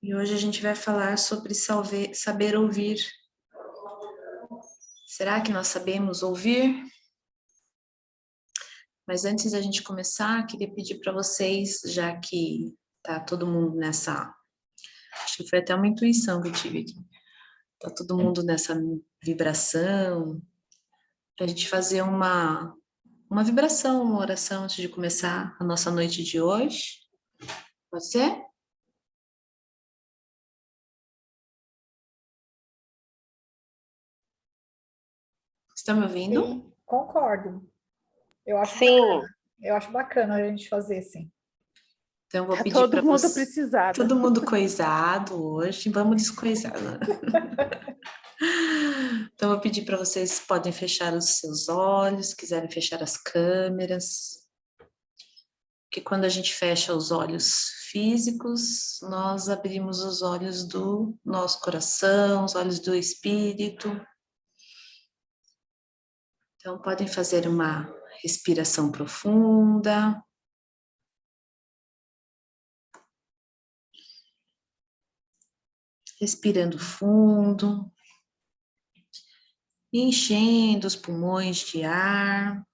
E hoje a gente vai falar sobre saber ouvir. Será que nós sabemos ouvir? Mas antes da gente começar, queria pedir para vocês, já que tá todo mundo nessa... Acho que foi até uma intuição que eu tive aqui. Tá todo mundo nessa vibração, para a gente fazer uma vibração, uma oração antes de começar a nossa noite de hoje. Pode ser? Está me ouvindo? Sim, concordo. Eu acho Sim. bacana. Eu acho bacana a gente fazer assim. Então, eu vou Tá pedir para todo mundo vocês... precisado. Todo mundo coisado hoje, vamos descoisar, né? Então, eu vou pedir para vocês, podem fechar os seus olhos, se quiserem fechar as câmeras. Porque quando a gente fecha os olhos físicos, nós abrimos os olhos do nosso coração, os olhos do espírito. Então, podem fazer uma respiração profunda. Respirando fundo. Enchendo os pulmões de ar.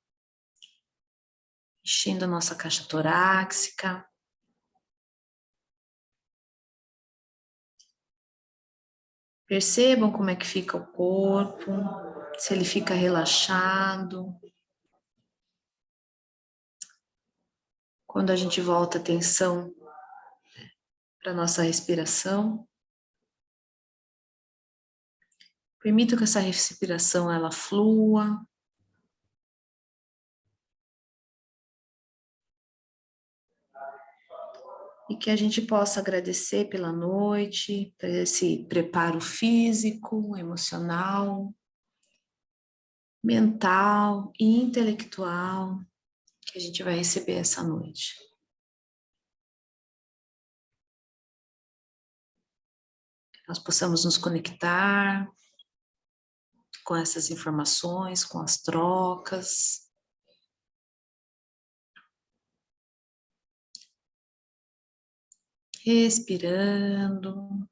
Enchendo a nossa caixa torácica. Percebam como é que fica o corpo, se ele fica relaxado. Quando a gente volta a atenção para a nossa respiração, permita que essa respiração ela flua. E que a gente possa agradecer pela noite, por esse preparo físico, emocional, mental e intelectual que a gente vai receber essa noite. Que nós possamos nos conectar com essas informações, com as trocas. Respirando.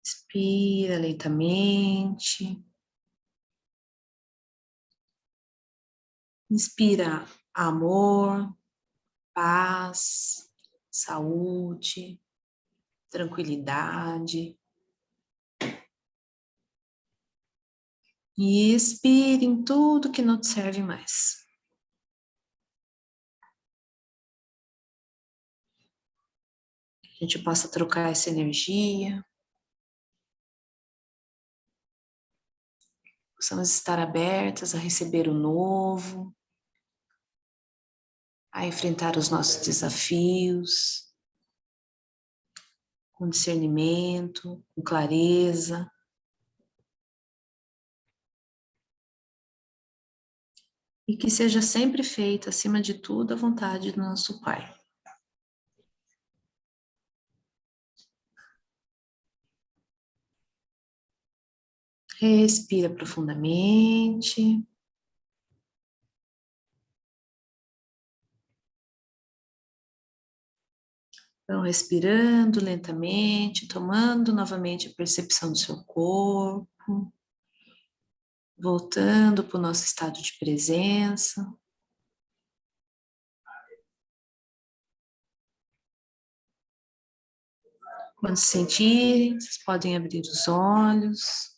Inspira lentamente. Inspira amor, paz, saúde, tranquilidade. E expire em tudo que não te serve mais. Que a gente possa trocar essa energia. Possamos estar abertas a receber o novo, a enfrentar os nossos desafios, com discernimento, com clareza. E que seja sempre feita, acima de tudo, a vontade do nosso Pai. Respira profundamente. Então, respirando lentamente, tomando novamente a percepção do seu corpo. Voltando para o nosso estado de presença. Quando se sentirem, vocês podem abrir os olhos.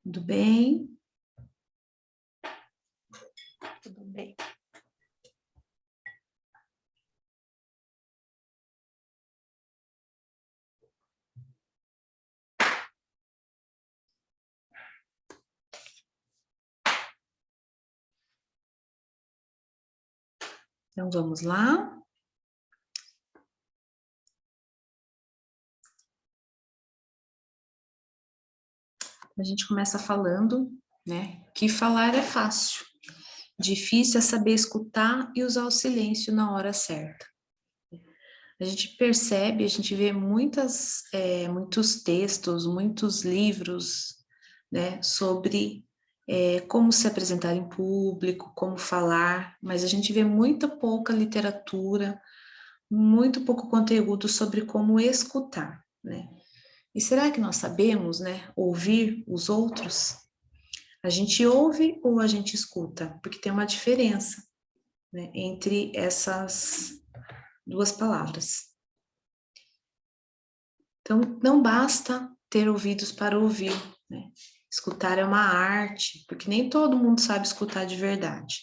Tudo bem? Tudo bem. Então, vamos lá. A gente começa falando, né, que falar é fácil. Difícil é saber escutar e usar o silêncio na hora certa. A gente percebe, a gente vê muitos textos, muitos livros, né, sobre como se apresentar em público, como falar, mas a gente vê muita pouca literatura, muito pouco conteúdo sobre como escutar, né? E será que nós sabemos, né, ouvir os outros? A gente ouve ou a gente escuta? Porque tem uma diferença, né, entre essas duas palavras. Então, não basta ter ouvidos para ouvir, né? Escutar é uma arte, porque nem todo mundo sabe escutar de verdade.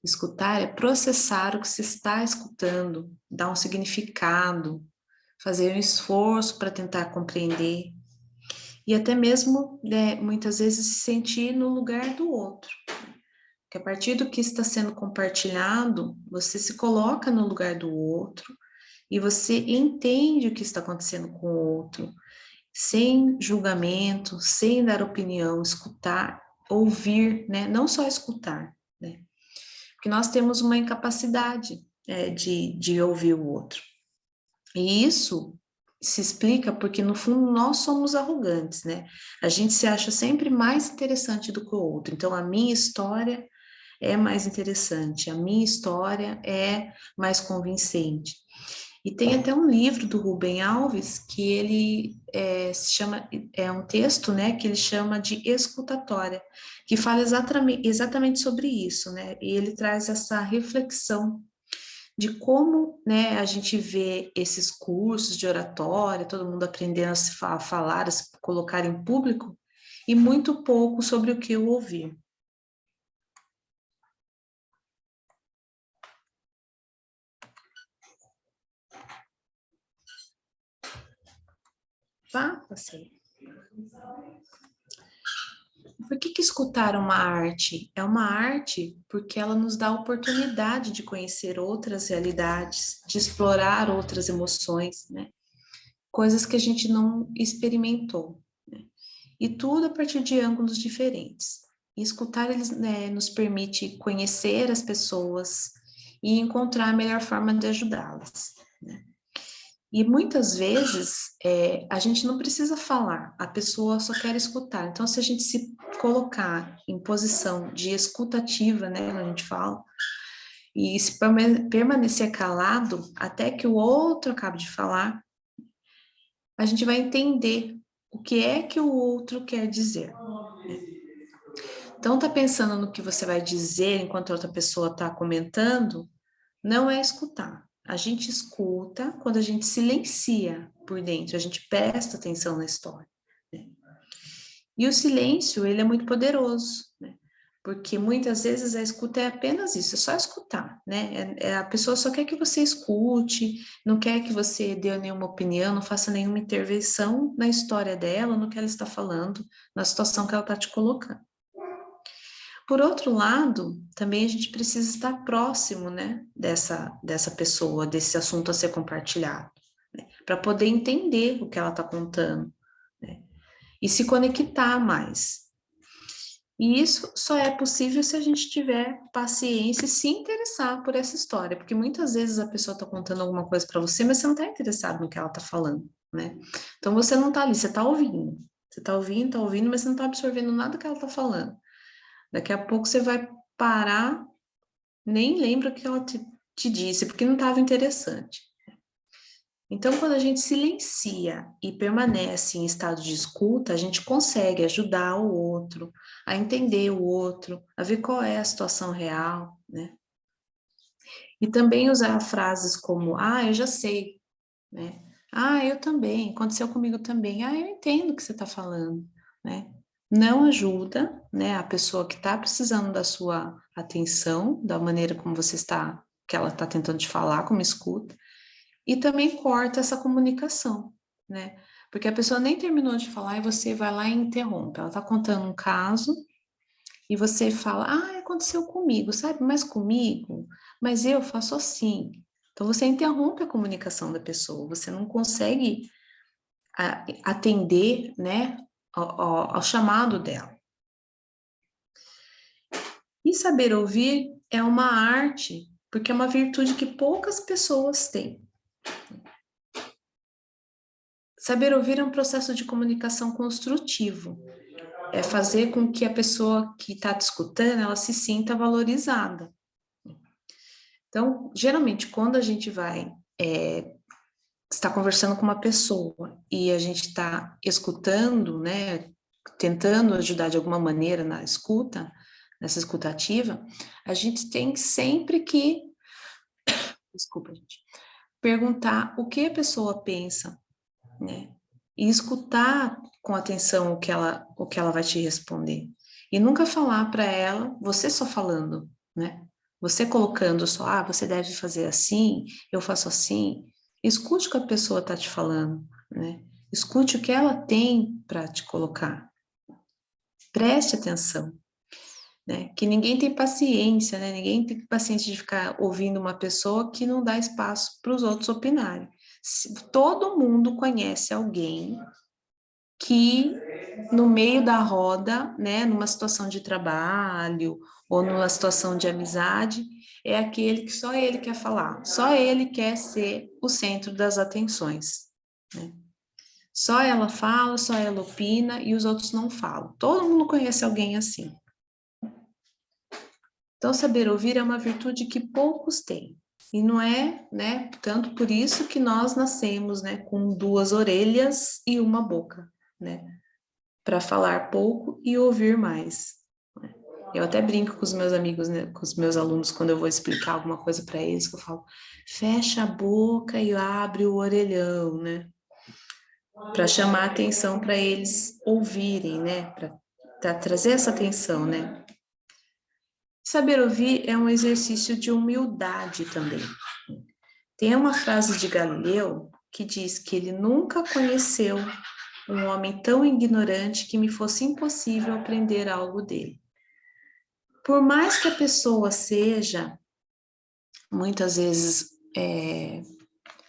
Escutar é processar o que se está escutando, dar um significado, fazer um esforço para tentar compreender e até mesmo, né, muitas vezes, se sentir no lugar do outro. Porque a partir do que está sendo compartilhado, você se coloca no lugar do outro e você entende o que está acontecendo com o outro, sem julgamento, sem dar opinião, escutar, ouvir, né? Não só escutar, né? Porque nós temos uma incapacidade de ouvir o outro. E isso se explica porque, no fundo, nós somos arrogantes, né? A gente se acha sempre mais interessante do que o outro. Então, a minha história é mais interessante, a minha história é mais convincente. E tem até um livro do Rubem Alves que ele se chama, é um texto, né, que ele chama de escutatória, que fala exatamente sobre isso, né, e ele traz essa reflexão de como, né, a gente vê esses cursos de oratória, todo mundo aprendendo a se falar, a se colocar em público, e muito pouco sobre o que eu ouvir. Tá? Passei. Por que escutar uma arte? É uma arte porque ela nos dá a oportunidade de conhecer outras realidades, de explorar outras emoções, né? Coisas que a gente não experimentou, né? E tudo a partir de ângulos diferentes. E escutar eles, né, nos permite conhecer as pessoas e encontrar a melhor forma de ajudá-las, né? E muitas vezes a gente não precisa falar, a pessoa só quer escutar. Então, se a gente se colocar em posição de escutativa, né, quando a gente fala, e se permanecer calado até que o outro acabe de falar, a gente vai entender o que é que o outro quer dizer, né? Então, tá pensando no que você vai dizer enquanto a outra pessoa está comentando, não é escutar. A gente escuta quando a gente silencia por dentro, a gente presta atenção na história, né? E o silêncio, ele é muito poderoso, né? Porque muitas vezes a escuta é apenas isso, é só escutar, né? A pessoa só quer que você escute, não quer que você dê nenhuma opinião, não faça nenhuma intervenção na história dela, no que ela está falando, na situação que ela está te colocando. Por outro lado, também a gente precisa estar próximo, né, dessa pessoa, desse assunto a ser compartilhado, né, para poder entender o que ela está contando, né, e se conectar mais. E isso só é possível se a gente tiver paciência e se interessar por essa história, porque muitas vezes a pessoa está contando alguma coisa para você, mas você não está interessado no que ela está falando, né? Então você não está ali, você está ouvindo. Você está ouvindo, mas você não está absorvendo nada que ela está falando. Daqui a pouco você vai parar, nem lembra o que ela te disse, porque não estava interessante. Então, quando a gente silencia e permanece em estado de escuta, a gente consegue ajudar o outro, a entender o outro, a ver qual é a situação real, né? E também usar frases como, ah, eu já sei, né? Ah, eu também, aconteceu comigo também. Ah, eu entendo o que você está falando, né? Não ajuda, né, a pessoa que está precisando da sua atenção, da maneira como você está, que ela está tentando te falar, como escuta, e também corta essa comunicação, né? Porque a pessoa nem terminou de falar e você vai lá e interrompe. Ela está contando um caso e você fala, ah, aconteceu comigo, sabe? Mas comigo, mas eu faço assim. Então você interrompe a comunicação da pessoa, você não consegue atender, né, ao chamado dela. E saber ouvir é uma arte, porque é uma virtude que poucas pessoas têm. Saber ouvir é um processo de comunicação construtivo. É fazer com que a pessoa que está te escutando, ela se sinta valorizada. Então, geralmente, quando a gente vai está conversando com uma pessoa e a gente está escutando, né, tentando ajudar de alguma maneira na escuta, nessa escutativa, a gente tem sempre que, desculpa, gente, perguntar o que a pessoa pensa, né, e escutar com atenção o que ela vai te responder. E nunca falar para ela, você só falando, né? Você colocando só, você deve fazer assim, eu faço assim. Escute o que a pessoa está te falando, né? Escute o que ela tem para te colocar. Preste atenção, né? Que ninguém tem paciência, né? Ninguém tem paciência de ficar ouvindo uma pessoa que não dá espaço para os outros opinarem. Todo mundo conhece alguém que no meio da roda, né, numa situação de trabalho ou numa situação de amizade, é aquele que só ele quer falar, só ele quer ser o centro das atenções, né? Só ela fala, só ela opina e os outros não falam. Todo mundo conhece alguém assim. Então, saber ouvir é uma virtude que poucos têm. E não é, né, tanto por isso que nós nascemos, né, com duas orelhas e uma boca, né? Para falar pouco e ouvir mais. Eu até brinco com os meus amigos, né, com os meus alunos, quando eu vou explicar alguma coisa para eles, que eu falo, fecha a boca e abre o orelhão, né? Para chamar a atenção para eles ouvirem, né? Para trazer essa atenção, né? Saber ouvir é um exercício de humildade também. Tem uma frase de Galileu que diz que ele nunca conheceu um homem tão ignorante que me fosse impossível aprender algo dele. Por mais que a pessoa seja, muitas vezes,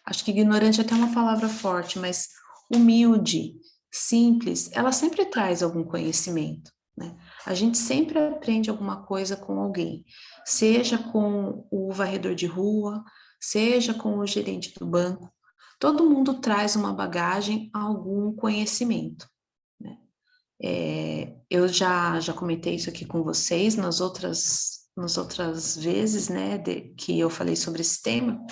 acho que ignorante é até uma palavra forte, mas humilde, simples, ela sempre traz algum conhecimento, né? A gente sempre aprende alguma coisa com alguém, seja com o varredor de rua, seja com o gerente do banco, todo mundo traz uma bagagem, algum conhecimento, né? Eu já comentei isso aqui com vocês nas outras vezes, né, que eu falei sobre esse tema,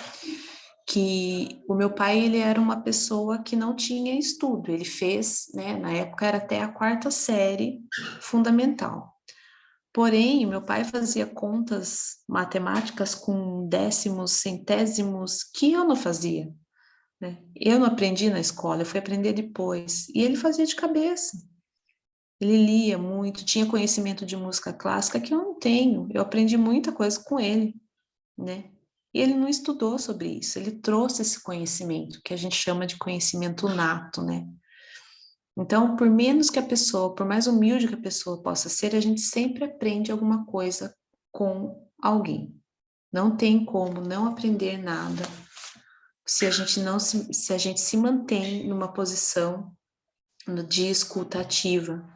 que o meu pai, ele era uma pessoa que não tinha estudo, ele fez, né, na época era até a quarta série fundamental. Porém, meu pai fazia contas matemáticas com décimos, centésimos, que eu não fazia, né? Eu não aprendi na escola, eu fui aprender depois, e ele fazia de cabeça. Ele lia muito, tinha conhecimento de música clássica que eu não tenho. Eu aprendi muita coisa com ele, né? E ele não estudou sobre isso, ele trouxe esse conhecimento, que a gente chama de conhecimento nato, né? Então, por menos que a pessoa, por mais humilde que a pessoa possa ser, a gente sempre aprende alguma coisa com alguém. Não tem como não aprender nada se a gente não se a gente se mantém numa posição de escuta ativa,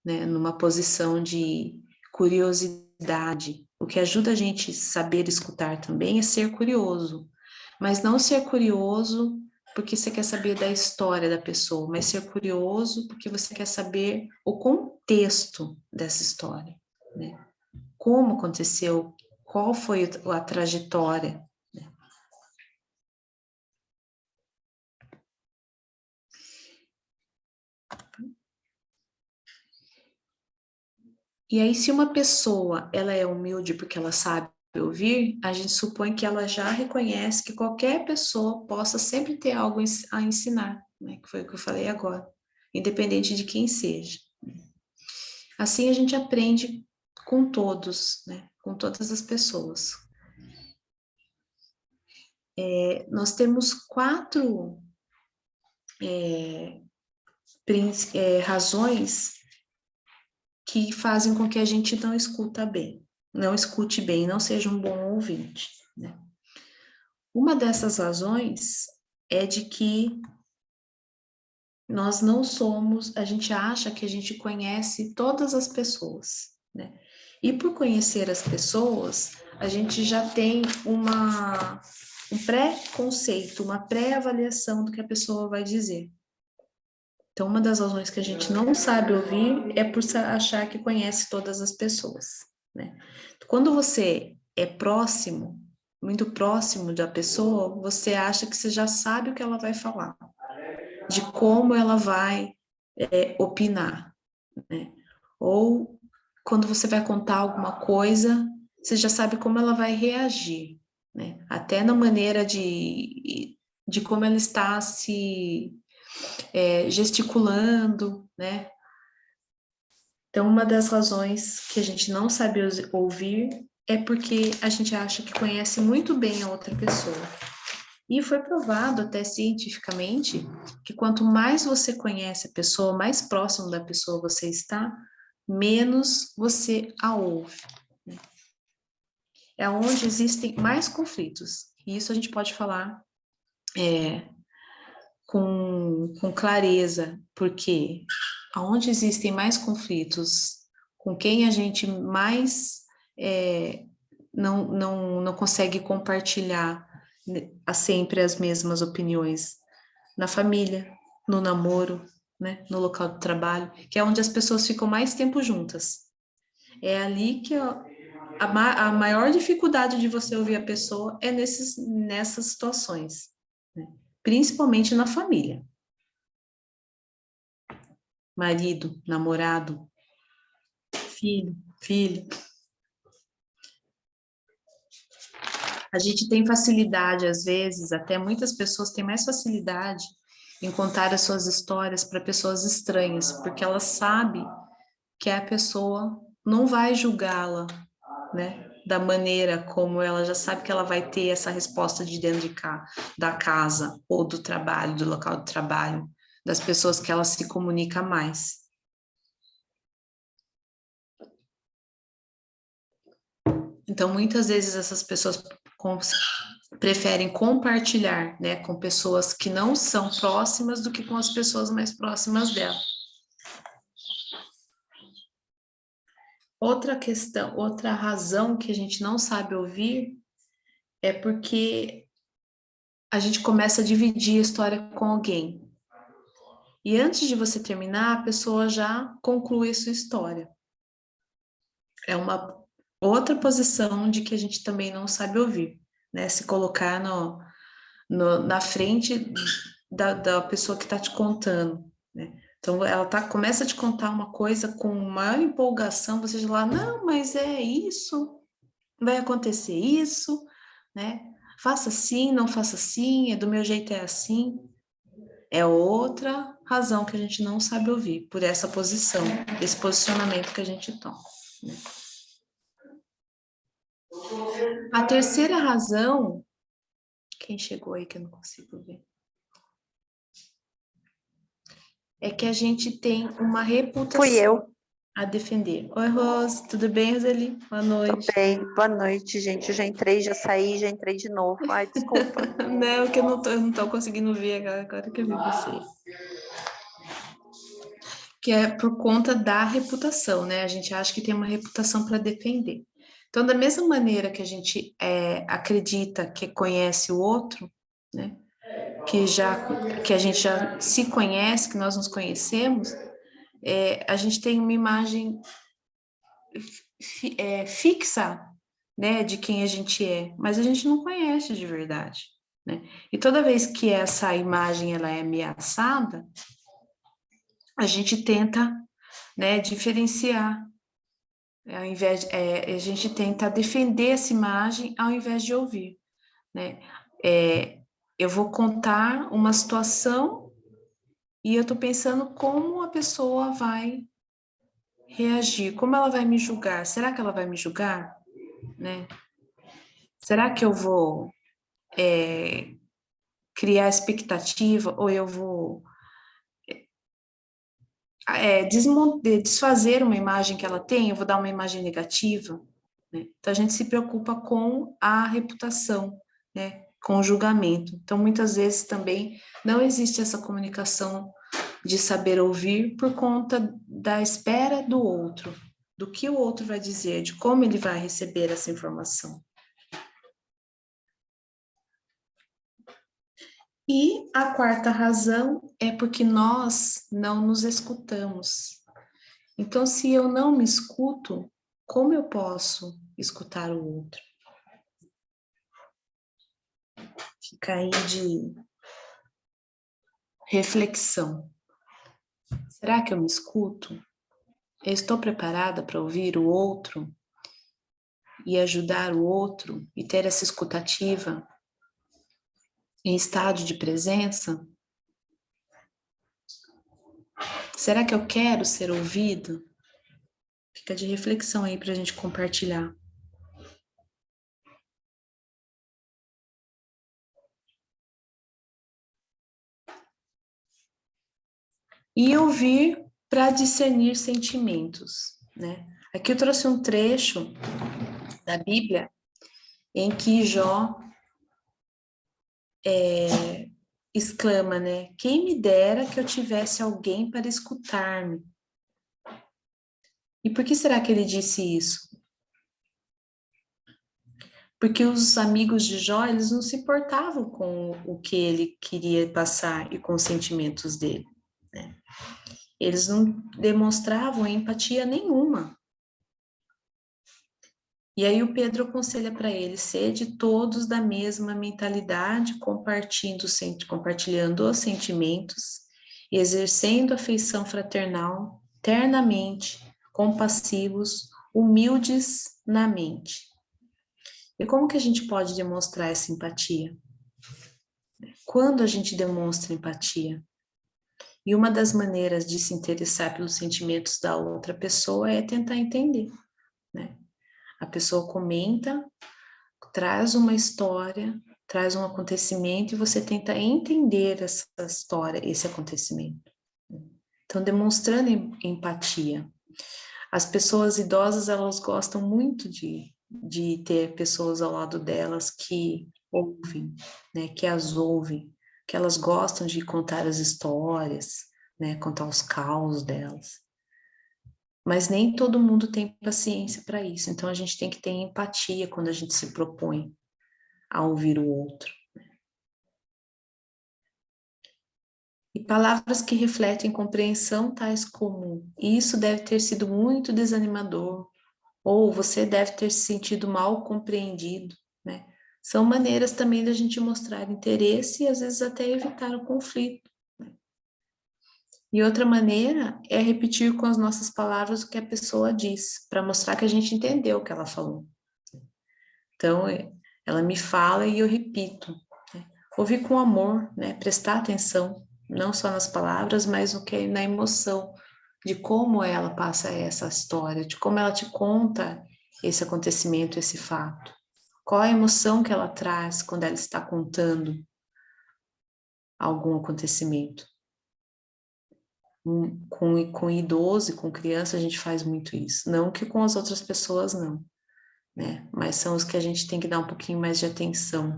né, numa posição de curiosidade. O que ajuda a gente a saber escutar também é ser curioso, mas não ser curioso porque você quer saber da história da pessoa, mas ser curioso porque você quer saber o contexto dessa história, né? Como aconteceu, qual foi a trajetória, né? E aí, se uma pessoa ela é humilde porque ela sabe ouvir, a gente supõe que ela já reconhece que qualquer pessoa possa sempre ter algo a ensinar, né? Que foi o que eu falei agora, independente de quem seja. Assim a gente aprende com todos, né? Com todas as pessoas. Nós temos quatro razões que fazem com que a gente não escute bem, não seja um bom ouvinte, né? Uma dessas razões é de que nós não somos, a gente acha que a gente conhece todas as pessoas, né? E por conhecer as pessoas, a gente já tem um pré-conceito, uma pré-avaliação do que a pessoa vai dizer. Então, uma das razões que a gente não sabe ouvir é por achar que conhece todas as pessoas, né? Quando você é próximo, muito próximo da pessoa, você acha que você já sabe o que ela vai falar, de como ela vai opinar, né? Ou quando você vai contar alguma coisa, você já sabe como ela vai reagir, né? Até na maneira de como ela está se gesticulando, né? Então, uma das razões que a gente não sabe ouvir é porque a gente acha que conhece muito bem a outra pessoa. E foi provado até cientificamente que quanto mais você conhece a pessoa, mais próximo da pessoa você está, menos você a ouve. É onde existem mais conflitos. E isso a gente pode falar com clareza, porque aonde existem mais conflitos, com quem a gente mais não consegue compartilhar sempre as mesmas opiniões, na família, no namoro, né, no local de trabalho, que é onde as pessoas ficam mais tempo juntas. É ali que a maior dificuldade de você ouvir a pessoa é nessas situações, né? Principalmente na família. Marido, namorado, filho. A gente tem facilidade, às vezes, até muitas pessoas têm mais facilidade em contar as suas histórias para pessoas estranhas, porque ela sabe que a pessoa não vai julgá-la, né? Da maneira como ela já sabe que ela vai ter essa resposta de dentro da casa, ou do trabalho, do local de trabalho, das pessoas que ela se comunica mais. Então, muitas vezes essas pessoas preferem compartilhar, né, com pessoas que não são próximas do que com as pessoas mais próximas dela. Outra questão, outra razão que a gente não sabe ouvir é porque a gente começa a dividir a história com alguém. E antes de você terminar, a pessoa já conclui a sua história. É uma outra posição de que a gente também não sabe ouvir, né? Se colocar na frente da pessoa que está te contando, né? Então, ela começa a te contar uma coisa com maior empolgação, você já lá, não, mas é isso, vai acontecer isso, né? Faça assim, não faça assim, é do meu jeito é assim. É outra razão que a gente não sabe ouvir, por essa posição, esse posicionamento que a gente toma, né? A terceira razão, quem chegou aí que eu não consigo ver? É que a gente tem uma reputação. Fui eu. A defender. Oi, Rose, tudo bem, Roseli? Boa noite. Tô bem, boa noite, gente. Eu já entrei, já saí, já entrei de novo. Ai, desculpa. Não, que eu não tô conseguindo ver agora que eu vi você. Que é por conta da reputação, né? A gente acha que tem uma reputação para defender. Então, da mesma maneira que a gente acredita que conhece o outro, né? Que a gente já se conhece, que nós nos conhecemos, a gente tem uma imagem fixa, né, de quem a gente é, mas a gente não conhece de verdade, né? E toda vez que essa imagem ela é ameaçada, a gente tenta, né, diferenciar, ao invés a gente tenta defender essa imagem ao invés de ouvir, né? Eu vou contar uma situação e eu estou pensando como a pessoa vai reagir, como ela vai me julgar. Será que ela vai me julgar, né? Será que eu vou criar expectativa ou eu vou desfazer uma imagem que ela tem, eu vou dar uma imagem negativa, né? Então, a gente se preocupa com a reputação, né? Com o julgamento. Então, muitas vezes também não existe essa comunicação de saber ouvir por conta da espera do outro, do que o outro vai dizer, de como ele vai receber essa informação. E a quarta razão é porque nós não nos escutamos. Então, se eu não me escuto, como eu posso escutar o outro? Fica aí de reflexão. Será que eu me escuto? Eu estou preparada para ouvir o outro e ajudar o outro e ter essa escutativa em estado de presença? Será que eu quero ser ouvido? Fica de reflexão aí para a gente compartilhar. E ouvir para discernir sentimentos, né? Aqui eu trouxe um trecho da Bíblia em que Jó exclama, né? Quem me dera que eu tivesse alguém para escutar-me. E por que será que ele disse isso? Porque os amigos de Jó, eles não se importavam com o que ele queria passar e com os sentimentos dele, né? Eles não demonstravam empatia nenhuma. E aí o Pedro aconselha para ele, sede todos da mesma mentalidade, compartilhando os sentimentos, e exercendo afeição fraternal, ternamente, compassivos, humildes na mente. E como que a gente pode demonstrar essa empatia? Quando a gente demonstra empatia? E uma das maneiras de se interessar pelos sentimentos da outra pessoa é tentar entender, né? A pessoa comenta, traz uma história, traz um acontecimento e você tenta entender essa história, esse acontecimento. Então, demonstrando empatia. As pessoas idosas, elas gostam muito de ter pessoas ao lado delas que ouvem, né, que as ouvem, que elas gostam de contar as histórias, né, contar os causos delas. Mas nem todo mundo tem paciência para isso, então a gente tem que ter empatia quando a gente se propõe a ouvir o outro. E palavras que refletem compreensão tais como isso deve ter sido muito desanimador, ou você deve ter se sentido mal compreendido, né? São maneiras também da gente mostrar interesse e às vezes até evitar o conflito. E outra maneira é repetir com as nossas palavras o que a pessoa diz, para mostrar que a gente entendeu o que ela falou. Então, ela me fala e eu repito. Né? Ouvir com amor, né? Prestar atenção, não só nas palavras, mas no que na emoção, de como ela passa essa história, de como ela te conta esse acontecimento, esse fato. Qual a emoção que ela traz quando ela está contando algum acontecimento. Com idoso e com criança a gente faz muito isso. Não que com as outras pessoas não, né? Mas são os que a gente tem que dar um pouquinho mais de atenção,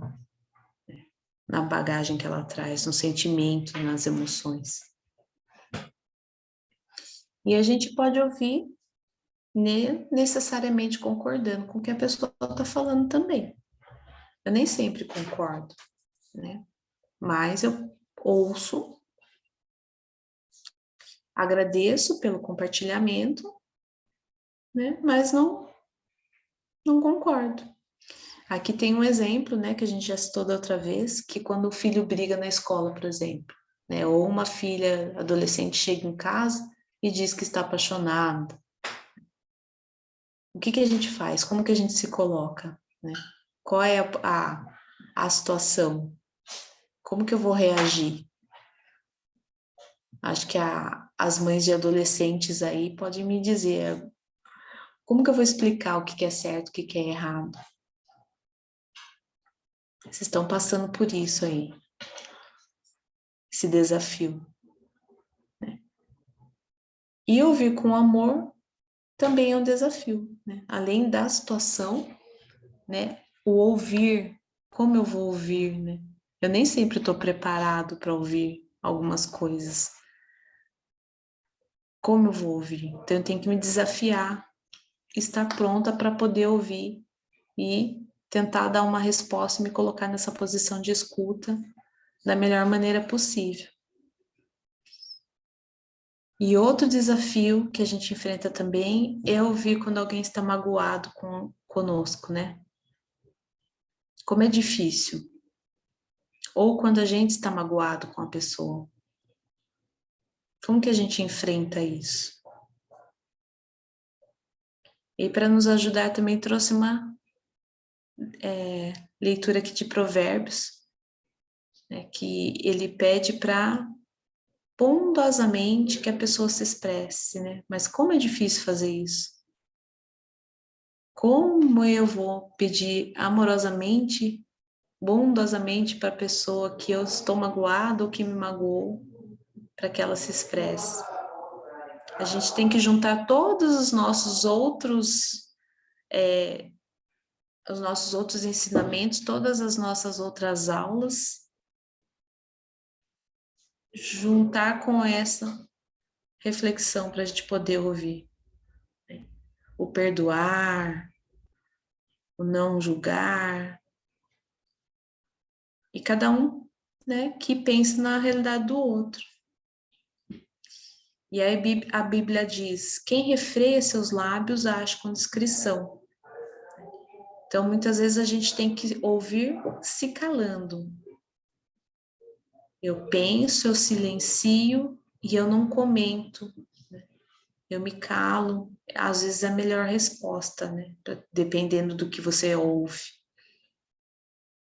né? Na bagagem que ela traz, no sentimento, nas emoções. E a gente pode ouvir necessariamente concordando com o que a pessoa está falando também. Eu nem sempre concordo, né? Mas eu ouço, agradeço pelo compartilhamento, né? Mas não concordo. Aqui tem um exemplo, né, que a gente já citou da outra vez, que quando o filho briga na escola, por exemplo, né, ou uma filha adolescente chega em casa e diz que está apaixonada. O que a gente faz? Como que a gente se coloca, né? Qual é a situação? Como que eu vou reagir? Acho que as mães de adolescentes aí podem me dizer como que eu vou explicar o que é certo, o que é errado. Vocês estão passando por isso aí, esse desafio. Né? E ouvir com amor também é um desafio, né? Além da situação, né? O ouvir, como eu vou ouvir, né? Eu nem sempre estou preparado para ouvir algumas coisas. como eu vou ouvir? Então, eu tenho que me desafiar, estar pronta para poder ouvir e tentar dar uma resposta e me colocar nessa posição de escuta da melhor maneira possível. E outro desafio que a gente enfrenta também é ouvir quando alguém está magoado conosco, né? Como é difícil. Ou quando a gente está magoado com a pessoa. Como que a gente enfrenta isso? E para nos ajudar também trouxe uma leitura aqui de Provérbios, né, que ele pede para bondosamente que a pessoa se expresse, né? Mas como é difícil fazer isso? Como eu vou pedir amorosamente, bondosamente para a pessoa que eu estou magoado ou que me magoou, para que ela se expresse? A gente tem que juntar todos os nossos outros ensinamentos, todas as nossas outras aulas, juntar com essa reflexão para a gente poder ouvir. O perdoar, o não julgar, e cada um, né, que pense na realidade do outro. E aí a Bíblia diz: quem refreia seus lábios age com discrição. Então, muitas vezes a gente tem que ouvir se calando. Eu penso, eu silencio e eu não comento. Eu me calo. Às vezes é a melhor resposta, né? Dependendo do que você ouve.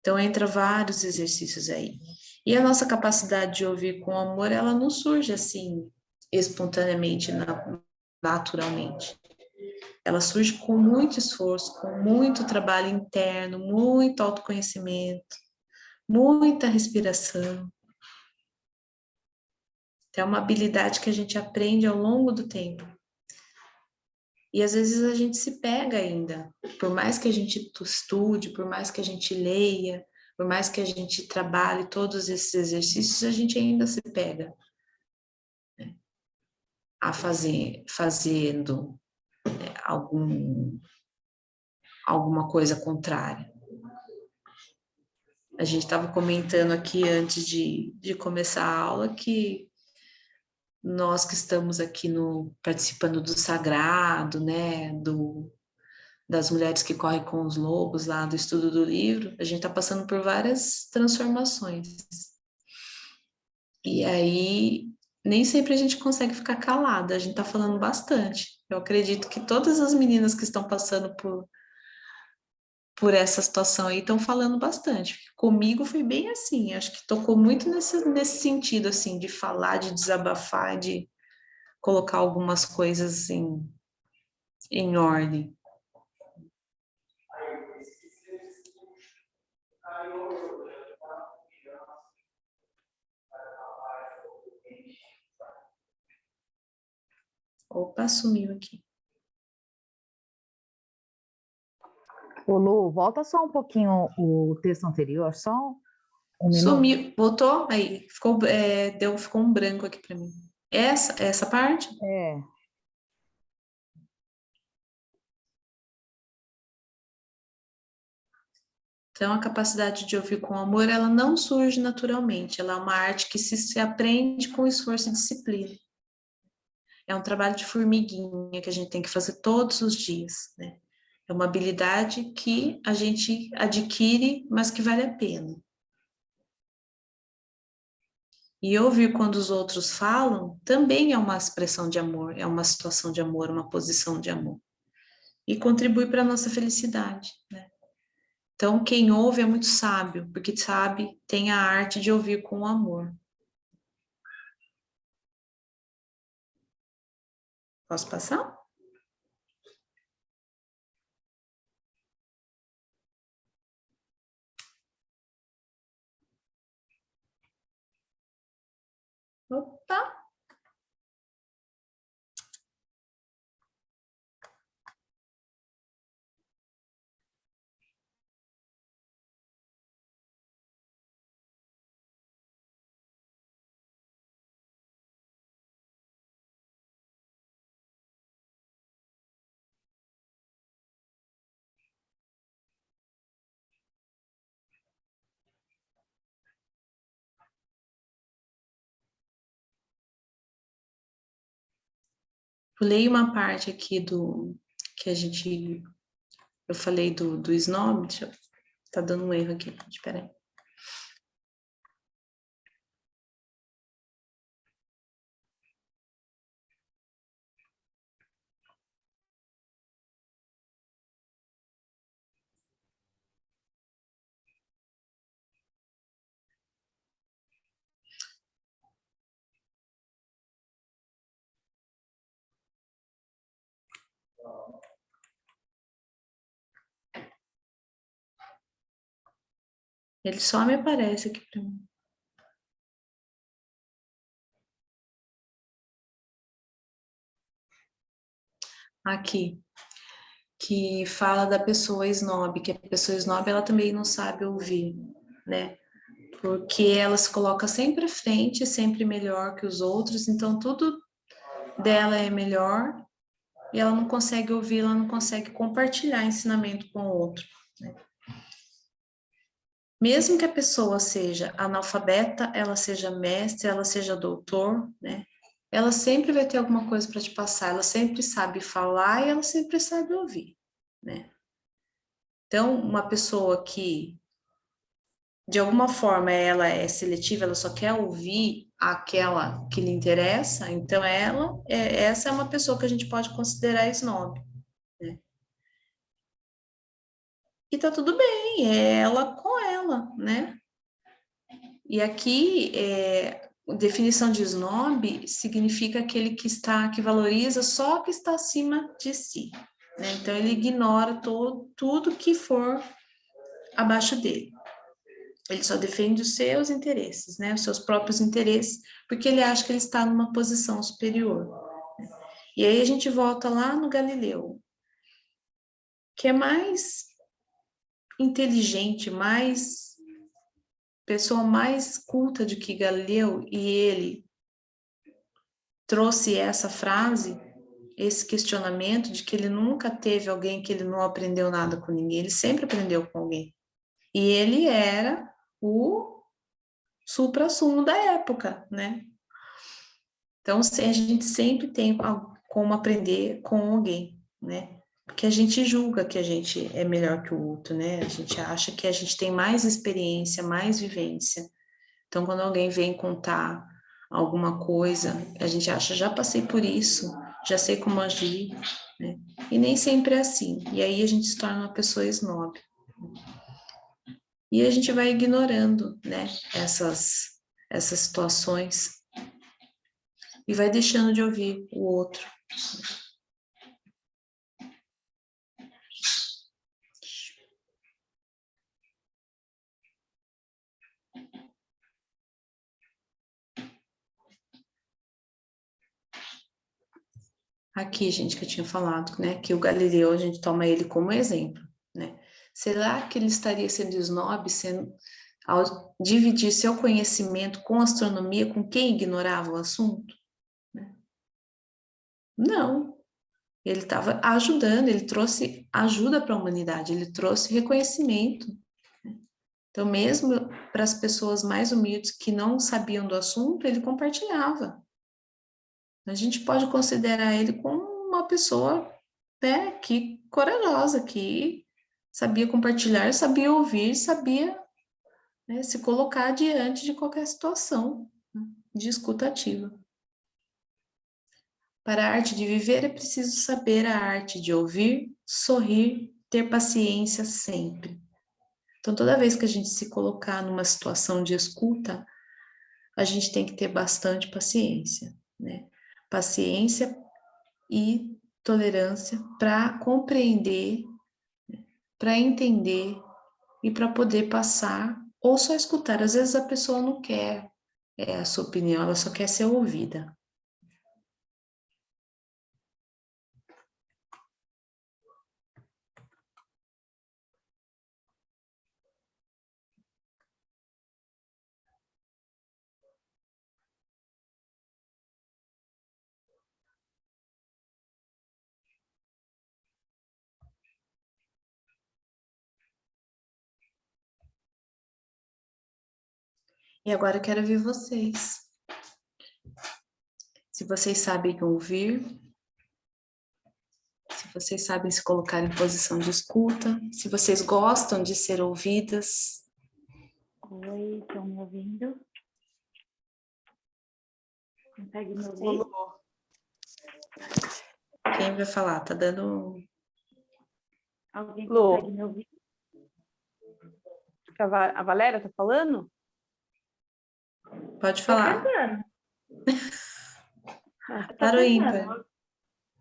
Então, entra vários exercícios aí. E a nossa capacidade de ouvir com amor, ela não surge assim, espontaneamente, naturalmente. Ela surge com muito esforço, com muito trabalho interno, muito autoconhecimento, muita respiração. É uma habilidade que a gente aprende ao longo do tempo. E às vezes a gente se pega ainda, por mais que a gente estude, por mais que a gente leia, por mais que a gente trabalhe todos esses exercícios, a gente ainda se pega, né, a fazendo alguma coisa contrária. A gente estava comentando aqui antes de começar a aula que nós que estamos aqui participando do sagrado, né, das mulheres que correm com os lobos lá do estudo do livro, a gente está passando por várias transformações. E aí, nem sempre a gente consegue ficar calada, a gente está falando bastante. Eu acredito que todas as meninas que estão passando por essa situação aí estão falando bastante. Comigo foi bem assim, acho que tocou muito nesse sentido, assim, de falar, de desabafar, de colocar algumas coisas assim, em ordem. Opa, sumiu aqui. Ô Lu, volta só um pouquinho o texto anterior, só um minuto. Sumiu, voltou? Aí, ficou um branco aqui para mim. Essa parte? É, Então, a capacidade de ouvir com amor, ela não surge naturalmente. Ela é uma arte que se aprende com esforço e disciplina. É um trabalho de formiguinha que a gente tem que fazer todos os dias, né? É uma habilidade que a gente adquire, mas que vale a pena. E ouvir quando os outros falam também é uma expressão de amor, é uma situação de amor, uma posição de amor. E contribui para a nossa felicidade, né? Então, quem ouve é muito sábio, porque sabe, tem a arte de ouvir com amor. Posso passar? Opa! Pulei uma parte aqui que eu falei do snob, tá dando um erro aqui, espera aí. Ele só me aparece aqui para mim. Aqui, que fala da pessoa snob, que a pessoa snob ela também não sabe ouvir, né? Porque ela se coloca sempre à frente, sempre melhor que os outros, então tudo dela é melhor e ela não consegue ouvir, ela não consegue compartilhar ensinamento com o outro. Né? Mesmo que a pessoa seja analfabeta, ela seja mestre, ela seja doutor, né? Ela sempre vai ter alguma coisa para te passar, ela sempre sabe falar e ela sempre sabe ouvir, né? Então, uma pessoa que, de alguma forma, ela é seletiva, ela só quer ouvir aquela que lhe interessa, então essa é uma pessoa que a gente pode considerar snob, né? E tá tudo bem, é ela com ela, né? E aqui, definição de snob significa aquele que valoriza só o que está acima de si, né? Então, ele ignora tudo que for abaixo dele. Ele só defende os seus interesses, né? Os seus próprios interesses, porque ele acha que ele está numa posição superior. E aí a gente volta lá no Galileu, que é mais inteligente, pessoa mais culta do que Galileu, e ele trouxe essa frase, esse questionamento de que ele nunca teve alguém que ele não aprendeu nada com ninguém, ele sempre aprendeu com alguém. E ele era o suprassumo da época, né? Então, a gente sempre tem como aprender com alguém, né? Porque a gente julga que a gente é melhor que o outro, né? A gente acha que a gente tem mais experiência, mais vivência. Então, quando alguém vem contar alguma coisa, a gente acha, já passei por isso, já sei como agir, né? E nem sempre é assim. E aí a gente se torna uma pessoa snob. E a gente vai ignorando, né, essas situações e vai deixando de ouvir o outro. Aqui, gente, que eu tinha falado, né, que o Galileu, a gente toma ele como exemplo, né? Será que ele estaria sendo snob, ao dividir seu conhecimento com astronomia com quem ignorava o assunto? Não. Ele estava ajudando, ele trouxe ajuda para a humanidade, ele trouxe reconhecimento. Então, mesmo para as pessoas mais humildes que não sabiam do assunto, ele compartilhava. A gente pode considerar ele como uma pessoa, né, que corajosa, que sabia compartilhar, sabia ouvir, sabia, né, se colocar diante de qualquer situação, né, de escuta ativa. Para a arte de viver é preciso saber a arte de ouvir, sorrir, ter paciência sempre. Então, toda vez que a gente se colocar numa situação de escuta, a gente tem que ter bastante paciência, né? Paciência e tolerância para compreender, para entender e para poder passar ou só escutar. Às vezes a pessoa não quer a sua opinião, ela só quer ser ouvida. E agora eu quero ver vocês. Se vocês sabem ouvir, se vocês sabem se colocar em posição de escuta, se vocês gostam de ser ouvidas. Oi, estão me ouvindo? Consegue me ouvir? Lu, quem vai falar? Tá dando... Alguém Lu. consegue me ouvir? A Valéria tá falando? Pode Tô falar. tentando. Tô Para o tentando. ímpar.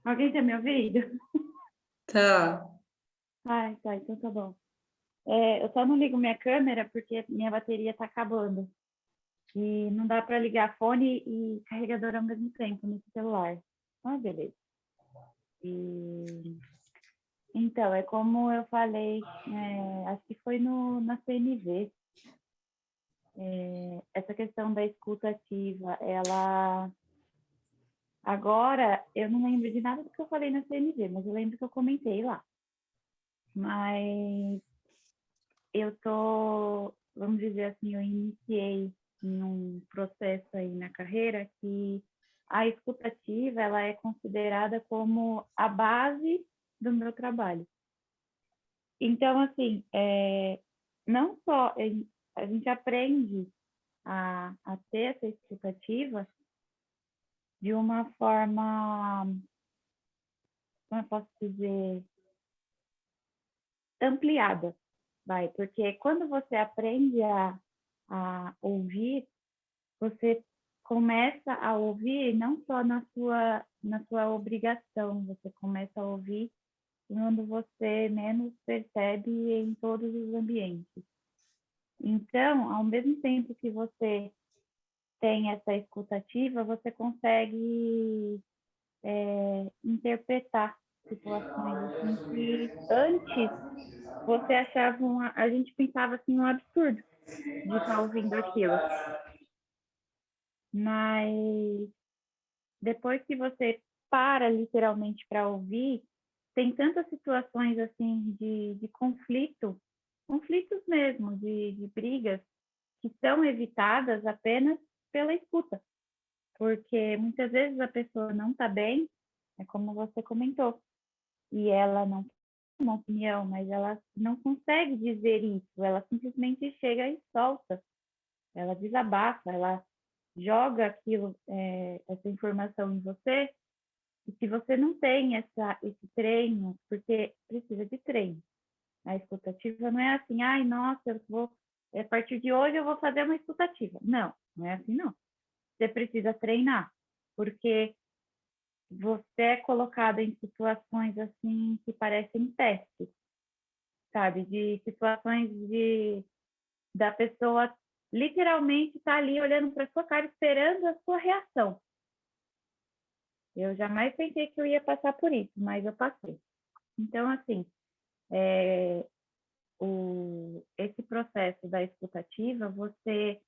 Alguém tá me ouvindo? Tá. Ah, tá, então tá bom. Eu só não ligo minha câmera porque minha bateria tá acabando. E não dá para ligar fone e carregador ao mesmo tempo nesse celular. Ah, beleza. Então, é como eu falei, acho que foi na CNV, essa questão da escuta ativa, ela... Agora, eu não lembro de nada do que eu falei na CNV, mas eu lembro que eu comentei lá. Mas vamos dizer assim, eu iniciei em um processo aí na carreira que a escutativa, ela é considerada como a base do meu trabalho. Então, assim, não só a gente aprende a ter essa escutativa de uma forma, como eu posso dizer, ampliada, porque quando você aprende a ouvir, você começa a ouvir não só na sua obrigação, você começa a ouvir quando você menos percebe em todos os ambientes. Então, ao mesmo tempo que você tem essa escutativa, você consegue interpretar situações assim que antes você achava a gente pensava assim um absurdo de estar ouvindo aquilo. Mas depois que você para literalmente para ouvir, tem tantas situações assim de conflitos mesmo, de brigas, que são evitadas apenas pela escuta. Porque muitas vezes a pessoa não está bem, é como você comentou, e ela não tem uma opinião, mas ela não consegue dizer isso, ela simplesmente chega e solta, ela desabafa, ela joga aquilo, essa informação em você, e se você não tem esse treino, porque precisa de treino. A escutativa não é assim, ai, nossa, a partir de hoje eu vou fazer uma escutativa. Não, não é assim, não. Você precisa treinar, porque você é colocado em situações assim que parecem testes, sabe? De situações da pessoa literalmente estar ali olhando para sua cara, esperando a sua reação. Eu jamais pensei que eu ia passar por isso, mas eu passei. Então, assim, esse processo da escutativa, você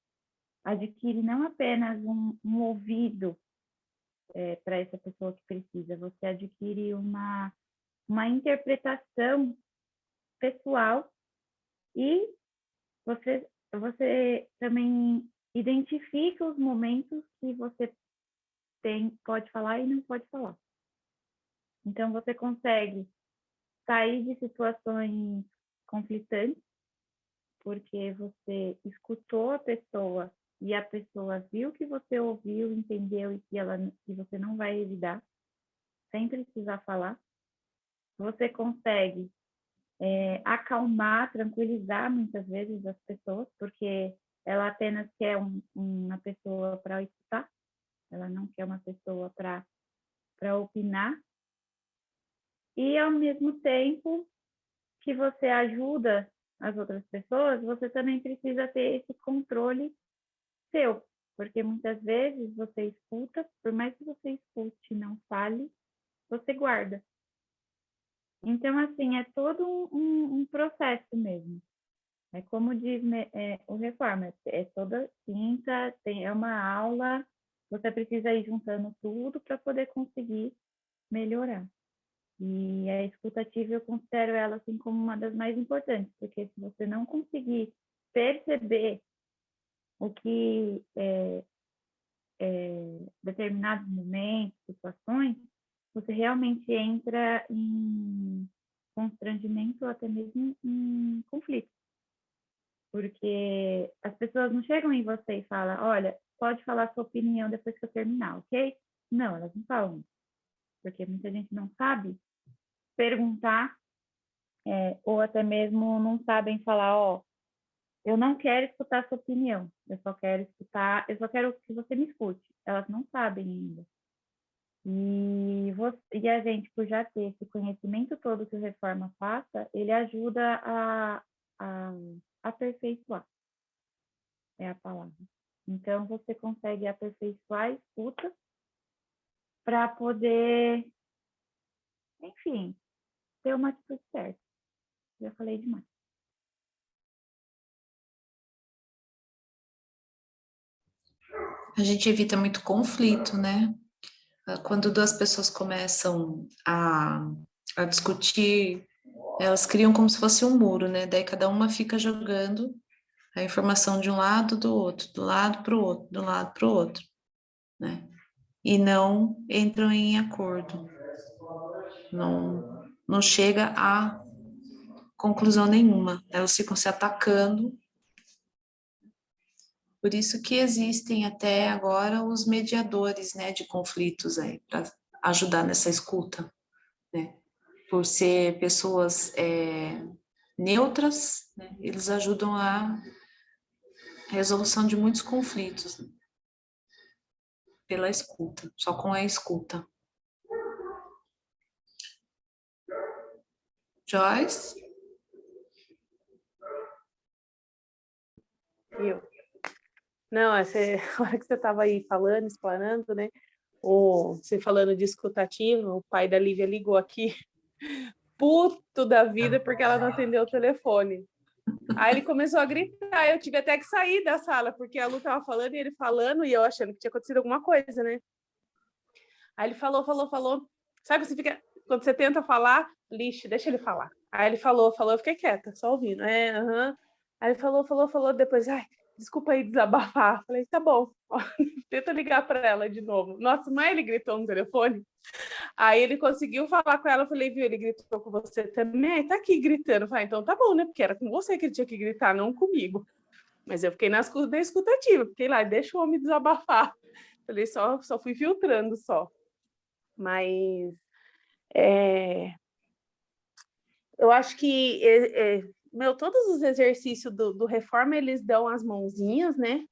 adquire não apenas um ouvido para essa pessoa que precisa, você adquire uma interpretação pessoal e você também identifica os momentos que você pode falar e não pode falar. Então, você consegue sair de situações conflitantes, porque você escutou a pessoa e a pessoa viu que você ouviu, entendeu e que você não vai revidar, sem precisar falar. Você consegue acalmar, tranquilizar muitas vezes as pessoas, porque ela apenas quer uma pessoa para escutar, ela não quer uma pessoa para opinar. E, ao mesmo tempo que você ajuda as outras pessoas, você também precisa ter esse controle seu, porque muitas vezes você escuta, por mais que você escute e não fale, você guarda. Então, assim, é todo um processo mesmo. É como diz o Reforma, toda quinta, é uma aula, você precisa ir juntando tudo para poder conseguir melhorar. E a escutativa eu considero ela assim como uma das mais importantes, porque se você não conseguir perceber o que determinados momentos, situações, você realmente entra em constrangimento ou até mesmo em conflito. Porque as pessoas não chegam em você e falam, olha, pode falar sua opinião depois que eu terminar, ok? Não, elas não falam isso. Porque muita gente não sabe perguntar, ou até mesmo não sabem falar, ó, eu não quero escutar sua opinião, eu só quero que você me escute. Elas não sabem ainda. E a gente, por já ter esse conhecimento todo que o Reforma passa, ele ajuda a aperfeiçoar, é a palavra. Então, você consegue aperfeiçoar a escuta para poder, enfim, ter uma atitude certa. Já falei demais. A gente evita muito conflito, né? Quando duas pessoas começam a discutir, elas criam como se fosse um muro, né? Daí cada uma fica jogando a informação de um lado, do outro, do lado para o outro, do lado para o outro, né? E não entram em acordo. Não chega a conclusão nenhuma. Elas ficam se atacando. Por isso que existem até agora os mediadores, né, de conflitos aí, para ajudar nessa escuta, né? Por ser pessoas neutras, né, eles ajudam a resolução de muitos conflitos, né, pela escuta, só com a escuta. Joyce? Eu. Não, a hora que você estava aí falando, explanando, né? Você falando de escutativa, o pai da Lívia ligou aqui, puto da vida, porque ela não atendeu o telefone. Aí ele começou a gritar, eu tive até que sair da sala, porque a Lu estava falando e ele falando, e eu achando que tinha acontecido alguma coisa, né? Aí ele falou. Sabe quando você tenta falar, lixo, deixa ele falar. Aí ele falou, eu fiquei quieta, só ouvindo. Aí ele falou, depois, desculpa aí desabafar. Falei, tá bom, tenta ligar para ela de novo. Nossa, mas ele gritou no telefone. Aí ele conseguiu falar com ela, eu falei, viu, ele gritou com você também? Tá aqui gritando. Falei, então tá bom, né? Porque era com você que ele tinha que gritar, não comigo. Mas eu fiquei na escutativa, fiquei lá, deixa o homem desabafar. Falei, só fui filtrando só. Mas eu acho que todos os exercícios do Reforma, eles dão as mãozinhas, né?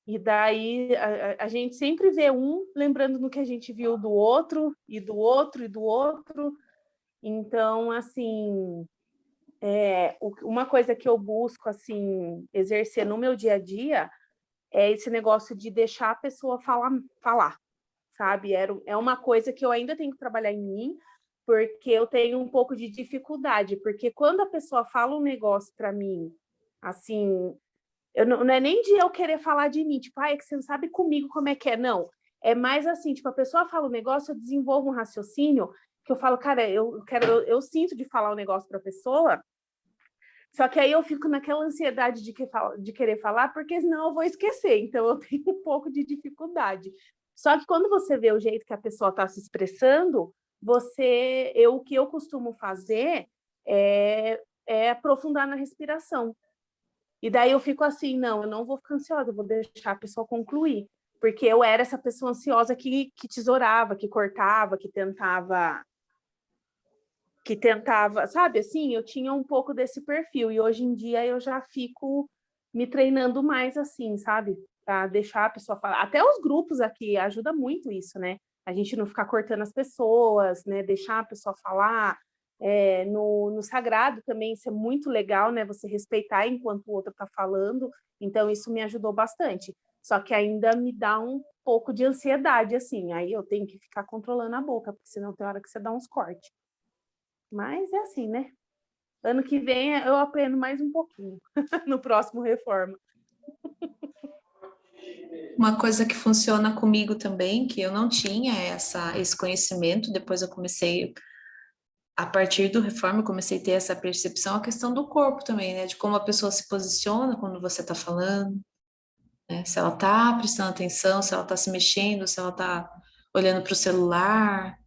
E daí a gente sempre vê um lembrando no que a gente viu do outro, e do outro, e do outro. Então, assim, uma coisa que eu busco, assim, exercer no meu dia a dia é esse negócio de deixar a pessoa falar, sabe? É uma coisa que eu ainda tenho que trabalhar em mim, porque eu tenho um pouco de dificuldade, porque quando a pessoa fala um negócio para mim, assim, não é nem de eu querer falar de mim, tipo, é que você não sabe comigo como é que é, não. É mais assim, tipo, a pessoa fala um negócio, eu desenvolvo um raciocínio, que eu falo, cara, eu sinto de falar um negócio para a pessoa, só que aí eu fico naquela ansiedade de querer falar, porque senão eu vou esquecer, então eu tenho um pouco de dificuldade. Só que quando você vê o jeito que a pessoa está se expressando, o que eu costumo fazer é aprofundar na respiração. E daí eu fico assim, não, eu não vou ficar ansiosa, eu vou deixar a pessoa concluir. Porque eu era essa pessoa ansiosa que tesourava, que cortava, que tentava, sabe, assim, eu tinha um pouco desse perfil, e hoje em dia eu já fico me treinando mais assim, sabe, para deixar a pessoa falar. Até os grupos aqui ajuda muito isso, né, a gente não ficar cortando as pessoas, né, deixar a pessoa falar. No sagrado também isso é muito legal, né, você respeitar enquanto o outro está falando, então isso me ajudou bastante, só que ainda me dá um pouco de ansiedade, assim, aí eu tenho que ficar controlando a boca, porque senão tem hora que você dá uns cortes. Mas é assim, né? Ano que vem eu aprendo mais um pouquinho no próximo Reforma. Uma coisa que funciona comigo também, que eu não tinha esse conhecimento, depois eu comecei, a partir do Reforma, eu comecei a ter essa percepção, a questão do corpo também, né? De como a pessoa se posiciona quando você está falando, né? Se ela está prestando atenção, se ela está se mexendo, se ela está olhando para o celular,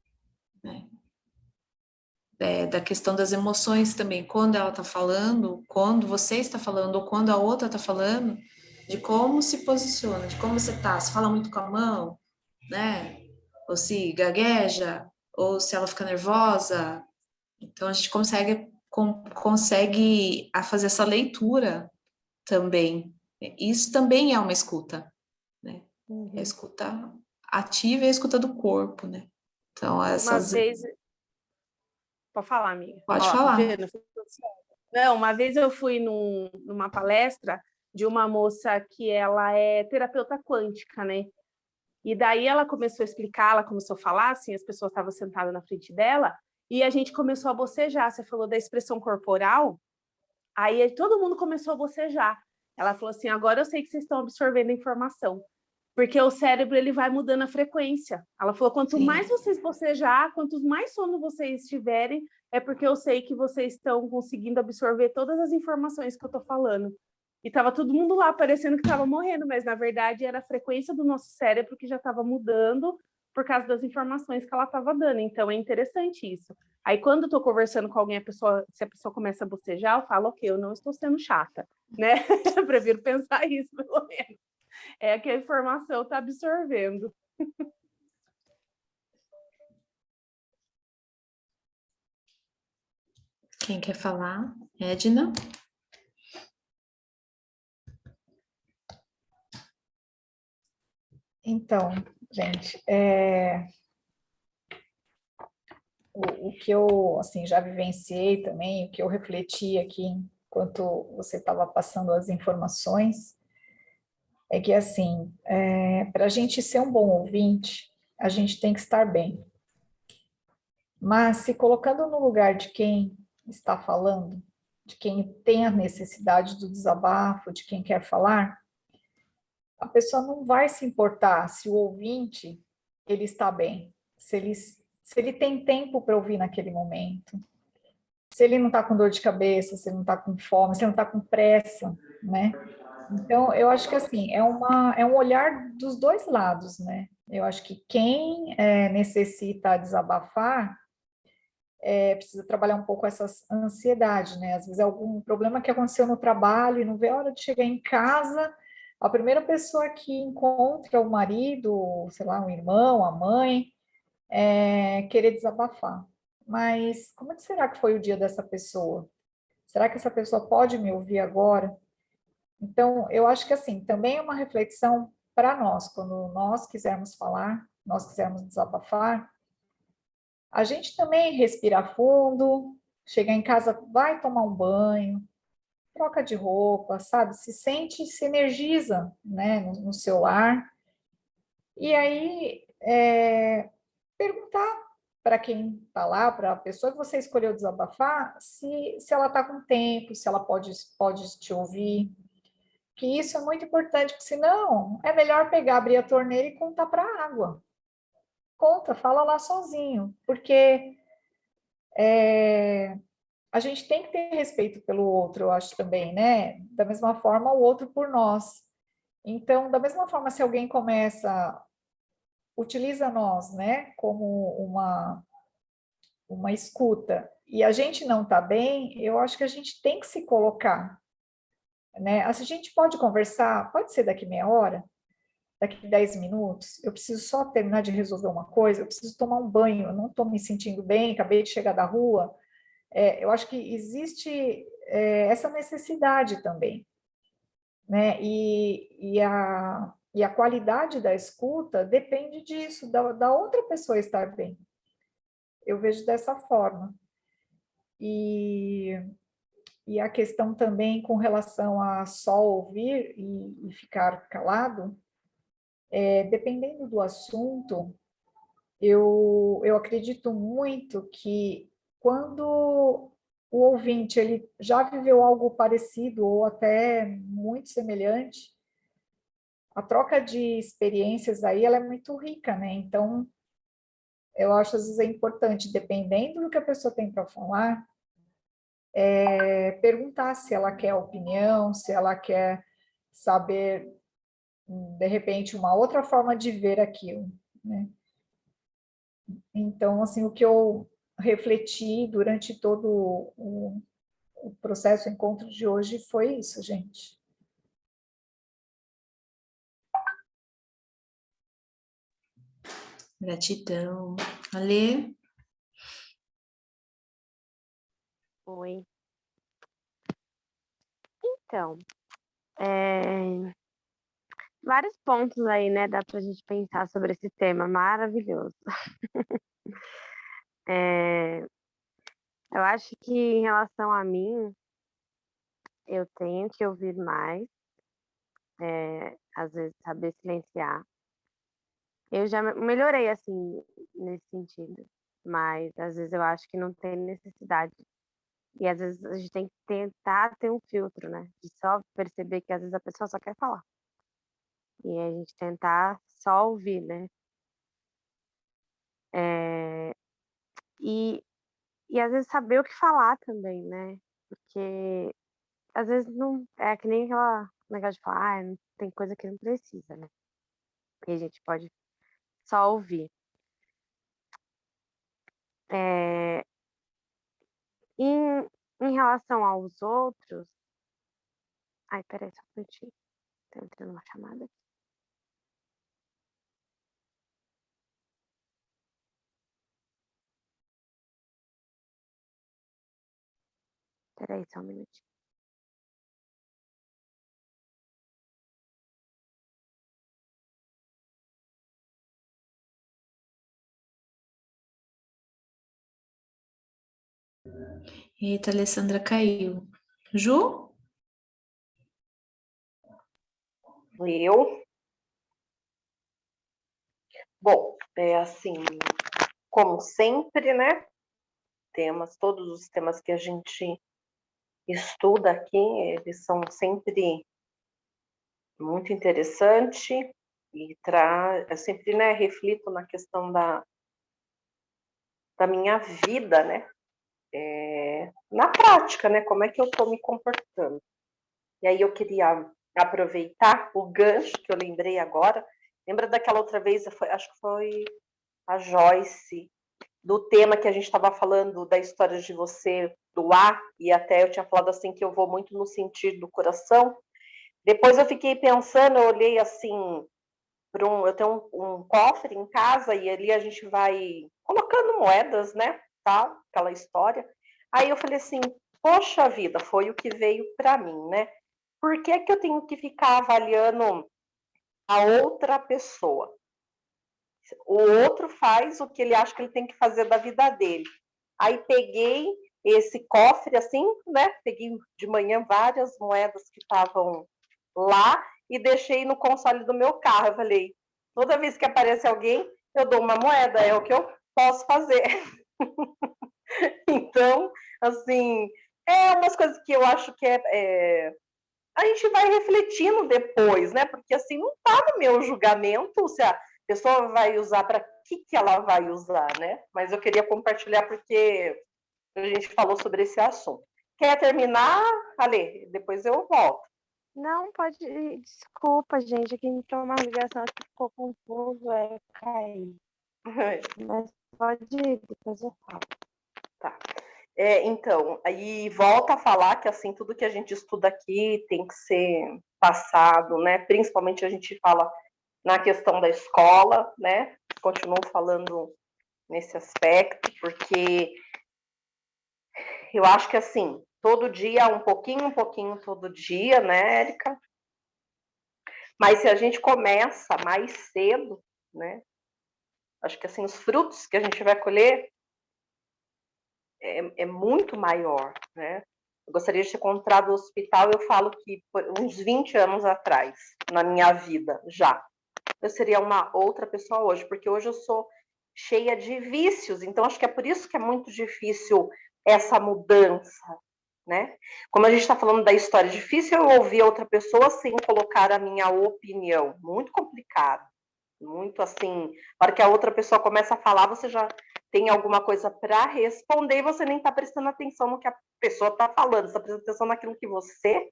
da questão das emoções também, quando ela está falando, quando você está falando, ou quando a outra está falando, de como se posiciona, de como você está, se fala muito com a mão, né? Ou se gagueja, ou se ela fica nervosa. Então, a gente consegue fazer essa leitura também. Isso também é uma escuta, né? É a escuta ativa e a escuta do corpo, né? Então, Uma vez... Pode falar, amiga. Pode Ó, tá falar. vendo? Não, uma vez eu fui numa palestra de uma moça que ela é terapeuta quântica, né? E daí ela começou a explicar, ela começou a falar, assim, as pessoas estavam sentadas na frente dela, e a gente começou a bocejar. Você falou da expressão corporal, aí todo mundo começou a bocejar. Ela falou assim, agora eu sei que vocês estão absorvendo a informação, porque o cérebro ele vai mudando a frequência. Ela falou, quanto mais vocês bocejar, quanto mais sono vocês tiverem, é porque eu sei que vocês estão conseguindo absorver todas as informações que eu estou falando. E estava todo mundo lá parecendo que estava morrendo, mas na verdade era a frequência do nosso cérebro que já estava mudando por causa das informações que ela estava dando. Então é interessante isso. Aí quando eu estou conversando com alguém, se a pessoa começa a bocejar, eu falo, ok, eu não estou sendo chata, né? Eu prefiro pensar isso, pelo menos. É que a informação está absorvendo. Quem quer falar? Edna? Então, gente, o que eu assim, já vivenciei também, o que eu refleti aqui enquanto você estava passando as informações, é que assim, para a gente ser um bom ouvinte, a gente tem que estar bem. Mas se colocando no lugar de quem está falando, de quem tem a necessidade do desabafo, de quem quer falar, a pessoa não vai se importar se o ouvinte ele está bem, se ele tem tempo para ouvir naquele momento, se ele não está com dor de cabeça, se ele não está com fome, se ele não está com pressa, né? Então, eu acho que assim, é um olhar dos dois lados, né? Eu acho que quem necessita desabafar precisa trabalhar um pouco essa ansiedade, né? Às vezes é algum problema que aconteceu no trabalho e não vê a hora de chegar em casa, a primeira pessoa que encontra o marido, sei lá, um irmão, a mãe, querer desabafar. Mas como é que será que foi o dia dessa pessoa? Será que essa pessoa pode me ouvir agora? Então, eu acho que assim, também é uma reflexão para nós, quando nós quisermos falar, nós quisermos desabafar, a gente também respira fundo, chega em casa, vai tomar um banho, troca de roupa, sabe? Se sente, se energiza, né, no seu lar. E aí, perguntar para quem está lá, para a pessoa que você escolheu desabafar, se ela está com tempo, se ela pode te ouvir. Que isso é muito importante, porque senão é melhor pegar, abrir a torneira e contar para a água. Conta, fala lá sozinho, porque a gente tem que ter respeito pelo outro, eu acho também, né? Da mesma forma, o outro por nós. Então, da mesma forma, se alguém utiliza nós, né, como uma escuta, e a gente não está bem, eu acho que a gente tem que se colocar, né? A gente pode conversar, pode ser daqui meia hora, daqui 10 minutos, eu preciso só terminar de resolver uma coisa, eu preciso tomar um banho, eu não estou me sentindo bem, acabei de chegar da rua. Eu acho que existe essa necessidade também, né? E a qualidade da escuta depende disso, da outra pessoa estar bem. Eu vejo dessa forma. E a questão também com relação a só ouvir e ficar calado, dependendo do assunto, eu acredito muito que quando o ouvinte ele já viveu algo parecido ou até muito semelhante, a troca de experiências aí ela é muito rica, né? Então, eu acho às vezes é importante, dependendo do que a pessoa tem para falar, perguntar se ela quer opinião, se ela quer saber, de repente, uma outra forma de ver aquilo, né? Então, assim, o que eu refleti durante todo o processo, o encontro de hoje foi isso, gente. Gratidão. Alê? Oi. Então, vários pontos aí, né? Dá pra gente pensar sobre esse tema maravilhoso. Eu acho que em relação a mim, eu tenho que ouvir mais, às vezes saber silenciar. Eu já melhorei, assim, nesse sentido, mas às vezes eu acho que não tem necessidade. E às vezes a gente tem que tentar ter um filtro, né? De só perceber que às vezes a pessoa só quer falar. E a gente tentar só ouvir, né? E, e às vezes saber o que falar também, né? Porque às vezes não é que nem aquela negócio de falar, não tem coisa que não precisa, né? E a gente pode só ouvir. É, em, em relação aos outros. Ai, peraí, só um minutinho. Tá entrando uma chamada aqui. Peraí, só um minutinho. Eita, a Alessandra caiu. Ju? Eu? Bom, é assim, como sempre, né? Todos os temas que a gente estuda aqui, eles são sempre muito interessantes e eu sempre, né, reflito na questão da minha vida, né? Na prática, né? Como é que eu estou me comportando? E aí eu queria aproveitar o gancho que eu lembrei agora. Lembra daquela outra vez, acho que foi a Joyce, do tema que a gente estava falando, da história de você doar, e até eu tinha falado assim que eu vou muito no sentido do coração. Depois eu fiquei pensando, eu olhei assim, eu tenho um cofre em casa e ali a gente vai colocando moedas, né? Tá? Aquela história. Aí eu falei assim, poxa vida, foi o que veio para mim, né? Por que que eu tenho que ficar avaliando a outra pessoa? O outro faz o que ele acha que ele tem que fazer da vida dele. Aí peguei esse cofre assim, né? Peguei de manhã várias moedas que estavam lá e deixei no console do meu carro. Eu falei, toda vez que aparece alguém, eu dou uma moeda, é o que eu posso fazer. Então, assim, umas coisas que eu acho que a gente vai refletindo depois, né? Porque assim, não está no meu julgamento se a pessoa vai usar, para que ela vai usar, né? Mas eu queria compartilhar porque a gente falou sobre esse assunto. Quer terminar, Ale? Depois eu volto. Não, pode. Desculpa, gente. Aqui entrou uma ligação que ficou confuso, cair. Mas pode ir, depois eu falo. Tá. Então, aí volta a falar que assim, tudo que a gente estuda aqui tem que ser passado, né? Principalmente a gente fala na questão da escola, né? Continuo falando nesse aspecto, porque eu acho que assim, todo dia, um pouquinho, todo dia, né, Érica? Mas se a gente começa mais cedo, né? Acho que assim, os frutos que a gente vai colher é muito maior, né? Eu gostaria de ter encontrado o hospital, eu falo que uns 20 anos atrás, na minha vida, já. Eu seria uma outra pessoa hoje, porque hoje eu sou cheia de vícios, então acho que é por isso que é muito difícil essa mudança, né? Como a gente está falando da história, difícil eu ouvir outra pessoa sem colocar a minha opinião, muito complicado, muito assim, na hora que a outra pessoa começa a falar, você já tem alguma coisa para responder e você nem está prestando atenção no que a pessoa está falando, você está prestando atenção naquilo que você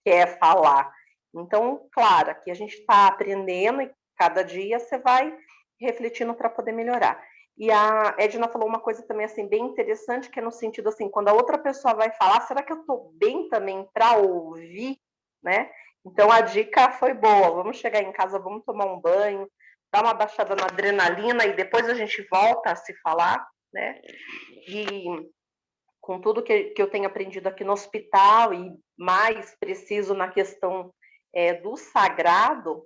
quer falar. Então, claro, aqui a gente está aprendendo e cada dia você vai refletindo para poder melhorar. E a Edna falou uma coisa também assim bem interessante, que é no sentido assim, quando a outra pessoa vai falar, será que eu estou bem também para ouvir, né? Então a dica foi boa. Vamos chegar em casa, vamos tomar um banho, dar uma baixada na adrenalina e depois a gente volta a se falar, né? E com tudo que eu tenho aprendido aqui no hospital e mais preciso na questão do sagrado,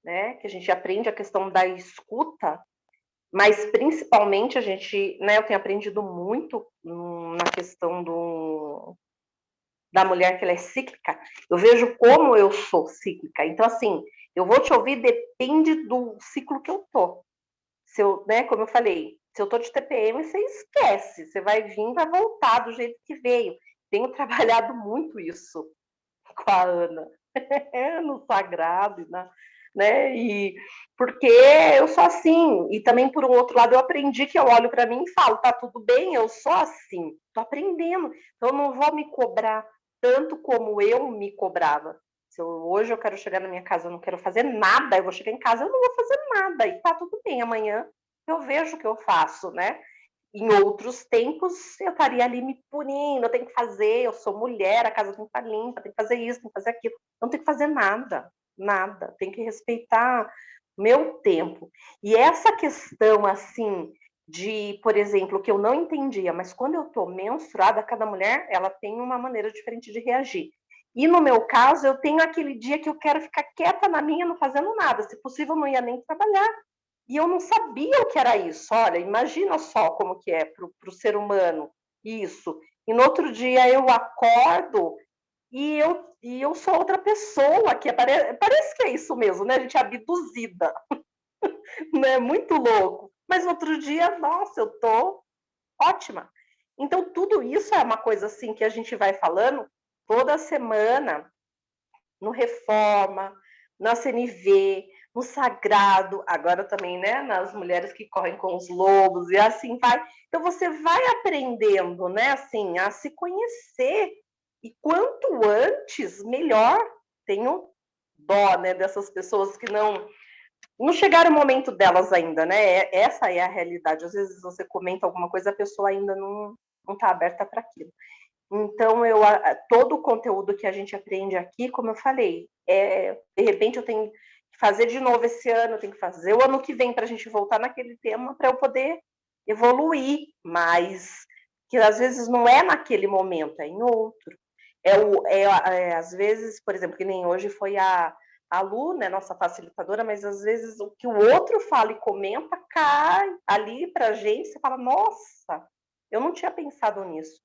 né? Que a gente aprende a questão da escuta, mas principalmente a gente, né? Eu tenho aprendido muito na questão da mulher que ela é cíclica. Eu vejo como eu sou cíclica. Então, assim, eu vou te ouvir depende do ciclo que eu tô. Se eu, né? Como eu falei, se eu tô de TPM, você esquece. Você vai vir, vai voltar do jeito que veio. Tenho trabalhado muito isso com a Ana, no sagrado, né? E porque eu sou assim. E também, por um outro lado, eu aprendi que eu olho para mim e falo, tá tudo bem, eu sou assim, tô aprendendo. Então, eu não vou me cobrar tanto como eu me cobrava. Se hoje eu quero chegar na minha casa, eu não quero fazer nada, eu vou chegar em casa, eu não vou fazer nada, e tá tudo bem, amanhã eu vejo o que eu faço, né? Em outros tempos, eu estaria ali me punindo, eu tenho que fazer, eu sou mulher, a casa tem que estar limpa, tem que fazer isso, tem que fazer aquilo. Não tem que fazer nada, nada. Tem que respeitar meu tempo. E essa questão, assim, de, por exemplo, que eu não entendia, mas quando eu estou menstruada, cada mulher, ela tem uma maneira diferente de reagir. E no meu caso, eu tenho aquele dia que eu quero ficar quieta na minha, não fazendo nada. Se possível, eu não ia nem trabalhar. E eu não sabia o que era isso. Olha, imagina só como que é para o ser humano isso. E no outro dia eu acordo e eu sou outra pessoa, que parece que é isso mesmo, né? A gente é abduzida, né? Muito louco. Mas no outro dia, nossa, eu tô ótima. Então, tudo isso é uma coisa assim que a gente vai falando toda semana no Reforma, na CNV, no Sagrado, agora também, né, nas mulheres que correm com os lobos, e assim vai. Então, você vai aprendendo, né, assim, a se conhecer, e quanto antes, melhor. Tenho dó, né, dessas pessoas que não chegaram o momento delas ainda, né, essa é a realidade. Às vezes você comenta alguma coisa, a pessoa ainda não está aberta para aquilo. Então, todo o conteúdo que a gente aprende aqui, como eu falei, de repente eu tenho que fazer de novo esse ano, eu tenho que fazer o ano que vem para a gente voltar naquele tema, para eu poder evoluir, mas que às vezes não é naquele momento, é em outro. Às vezes, por exemplo, que nem hoje foi a Lu, né, nossa facilitadora, mas às vezes o que o outro fala e comenta cai ali para a gente, você fala, nossa, eu não tinha pensado nisso.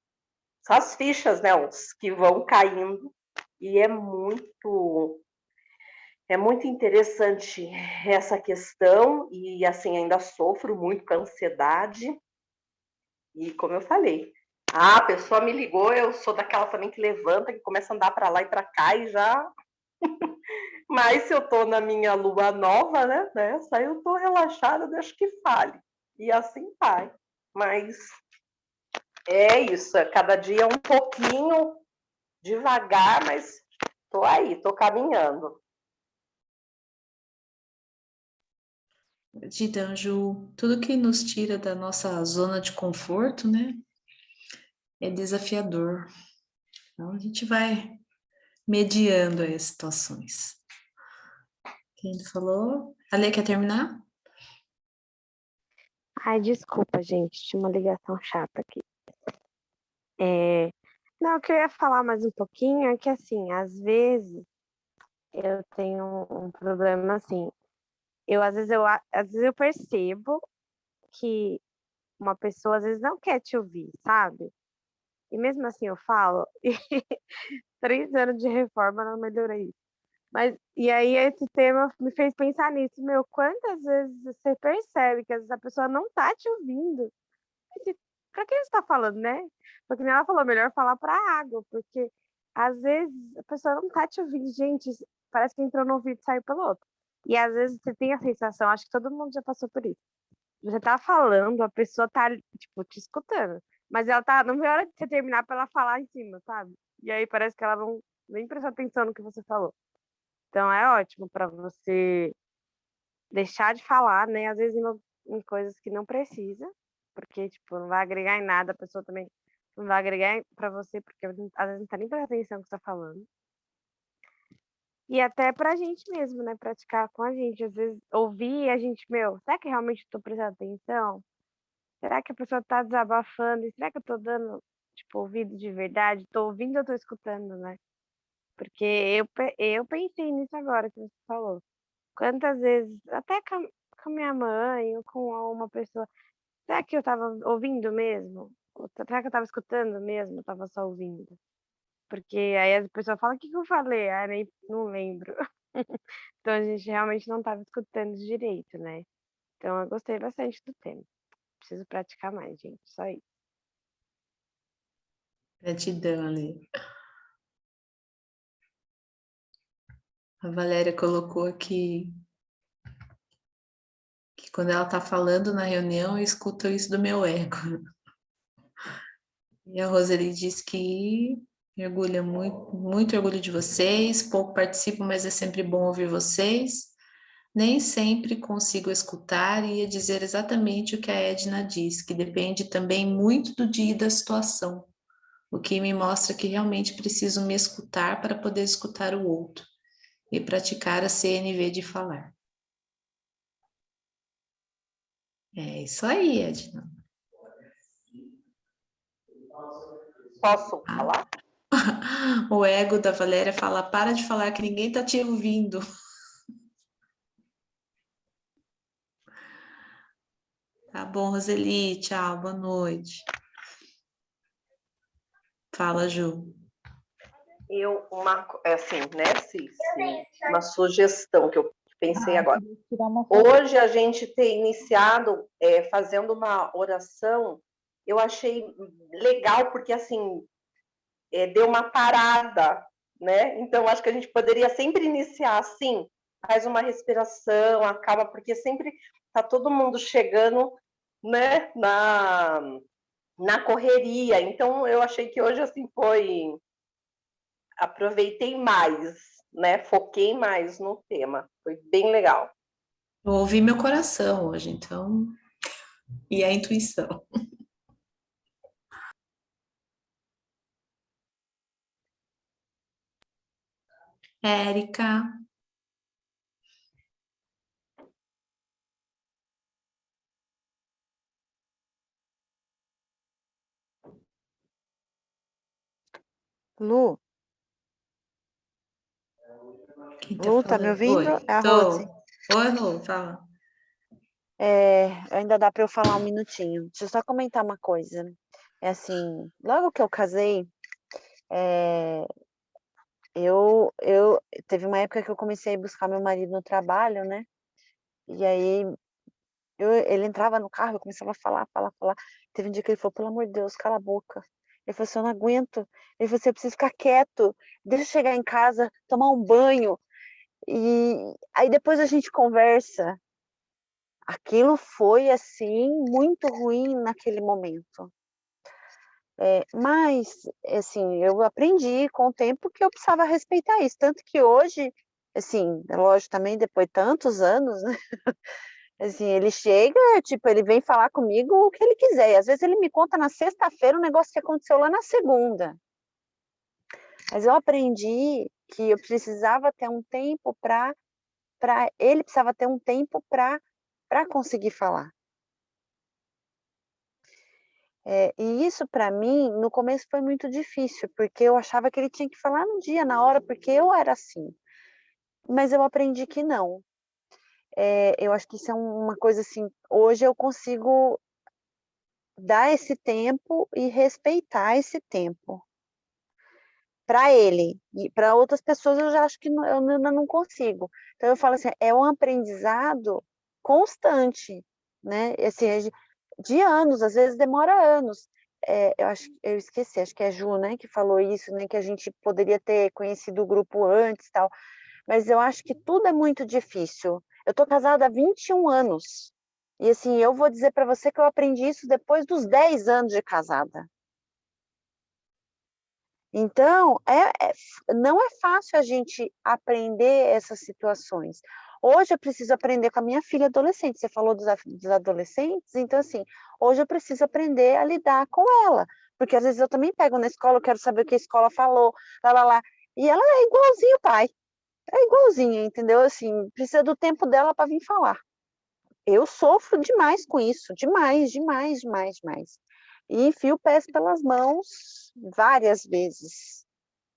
São as fichas, né, os que vão caindo, e é muito interessante essa questão, e assim, ainda sofro muito com a ansiedade, e como eu falei, a pessoa me ligou, eu sou daquela também que levanta, que começa a andar para lá e para cá, e já... Mas se eu tô na minha lua nova, né, nessa, eu tô relaxada, deixo que fale, e assim vai. Mas é isso, cada dia um pouquinho devagar, mas tô aí, tô caminhando. Dita, Anju, tudo que nos tira da nossa zona de conforto, né, é desafiador. Então, a gente vai mediando as situações. Quem falou? A Lê quer terminar? Ai, desculpa, gente, tinha uma ligação chata aqui. Não, o que eu ia falar mais um pouquinho é que, assim, às vezes eu tenho um problema, assim, às vezes eu percebo que uma pessoa às vezes não quer te ouvir, sabe? E mesmo assim eu falo, e 3 anos de reforma não melhorei. Mas, e aí esse tema me fez pensar nisso, meu, quantas vezes você percebe que às vezes a pessoa não tá te ouvindo? Pra quem você tá falando, né? Porque nem ela falou, melhor falar pra água, porque às vezes a pessoa não tá te ouvindo, gente, parece que entrou no ouvido e saiu pelo outro. E às vezes você tem a sensação, acho que todo mundo já passou por isso. Você tá falando, a pessoa tá, tipo, te escutando, mas ela tá, não vê a hora de você terminar pra ela falar em cima, sabe? E aí parece que ela não nem prestou atenção no que você falou. Então é ótimo para você deixar de falar, né? Às vezes em coisas que não precisa, porque, tipo, não vai agregar em nada, a pessoa também não vai agregar para você, porque às vezes não tá nem prestando atenção no que você tá falando. E até pra gente mesmo, né, praticar com a gente, às vezes ouvir e a gente: "Meu, será que realmente eu tô prestando atenção? Será que a pessoa tá desabafando? E será que eu tô dando, tipo, ouvido de verdade? Tô ouvindo ou tô escutando, né?" Porque eu pensei nisso agora que você falou. Quantas vezes, até com a minha mãe ou com uma pessoa, será que eu estava ouvindo mesmo? Ou será que eu estava escutando mesmo? Eu estava só ouvindo? Porque aí a pessoa fala: "O que que eu falei?" Ah, nem não lembro. Então a gente realmente não estava escutando direito, né. Então eu gostei bastante do tema. Preciso praticar mais, gente, só isso. Gratidão, Ale. A Valéria colocou aqui que quando ela está falando na reunião, eu escuto isso do meu ego. E a Roseli diz que mergulha muito, muito orgulho de vocês, pouco participo, mas é sempre bom ouvir vocês. Nem sempre consigo escutar e dizer exatamente o que a Edna diz, que depende também muito do dia e da situação, o que me mostra que realmente preciso me escutar para poder escutar o outro e praticar a CNV de falar. É isso aí, Edna. Posso falar? O ego da Valéria fala: para de falar que ninguém está te ouvindo. Tá bom, Roseli, tchau, boa noite. Fala, Ju. Assim, né, uma sugestão que eu pensei agora. Tirar uma foto. Hoje a gente ter iniciado fazendo uma oração, eu achei legal, porque assim, deu uma parada, né? Então, acho que a gente poderia sempre iniciar assim, faz uma respiração, acaba, porque sempre tá todo mundo chegando, né, na correria. Então, eu achei que hoje, assim, aproveitei mais, né? Foquei mais no tema. Foi bem legal. Eu ouvi meu coração hoje, então, e a intuição. Érica. Lu, Quem tá Lu, tá me falando? ouvindo? Oi, É a Rose. tô. Oi, Rô, fala. Ainda dá para eu falar um minutinho. Deixa eu só comentar uma coisa. É assim, logo que eu casei, é, teve uma época que eu comecei a buscar meu marido no trabalho, né? E aí ele entrava no carro, eu começava a falar, falar, falar. Teve um dia que ele falou: pelo amor de Deus, cala a boca. Ele falou assim: eu não aguento. Ele falou assim: eu preciso ficar quieto, deixa eu chegar em casa, tomar um banho. E aí depois a gente conversa. Aquilo foi, assim, muito ruim naquele momento. Mas, assim, eu aprendi com o tempo que eu precisava respeitar isso, tanto que hoje, assim, é lógico também depois de tantos anos, né, assim, ele chega, tipo, ele vem falar comigo o que ele quiser, e às vezes ele me conta na sexta-feira um negócio que aconteceu lá na segunda. Mas eu aprendi que eu precisava ter um tempo ele precisava ter um tempo para conseguir falar. E isso para mim, no começo foi muito difícil, porque eu achava que ele tinha que falar no dia, na hora, porque eu era assim. Mas eu aprendi que não. Eu acho que isso é uma coisa assim, hoje eu consigo dar esse tempo e respeitar esse tempo para ele. E para outras pessoas eu já acho que eu ainda não consigo. Então eu falo assim, é um aprendizado constante, né? Assim, de anos, às vezes demora anos. Eu esqueci, acho que é a Ju, né, que falou isso, né, que a gente poderia ter conhecido o grupo antes, tal. Mas eu acho que tudo é muito difícil. Eu tô casada há 21 anos. E assim, eu vou dizer para você que eu aprendi isso depois dos 10 anos de casada. Então, não é fácil a gente aprender essas situações. Hoje eu preciso aprender com a minha filha adolescente. Você falou dos adolescentes, então assim, hoje eu preciso aprender a lidar com ela, porque às vezes eu também pego na escola, eu quero saber o que a escola falou, lá, e ela é igualzinho o pai, é igualzinha, entendeu? Assim, precisa do tempo dela para vir falar. Eu sofro demais com isso, demais, demais, demais, demais. E enfio o pé pelas mãos várias vezes,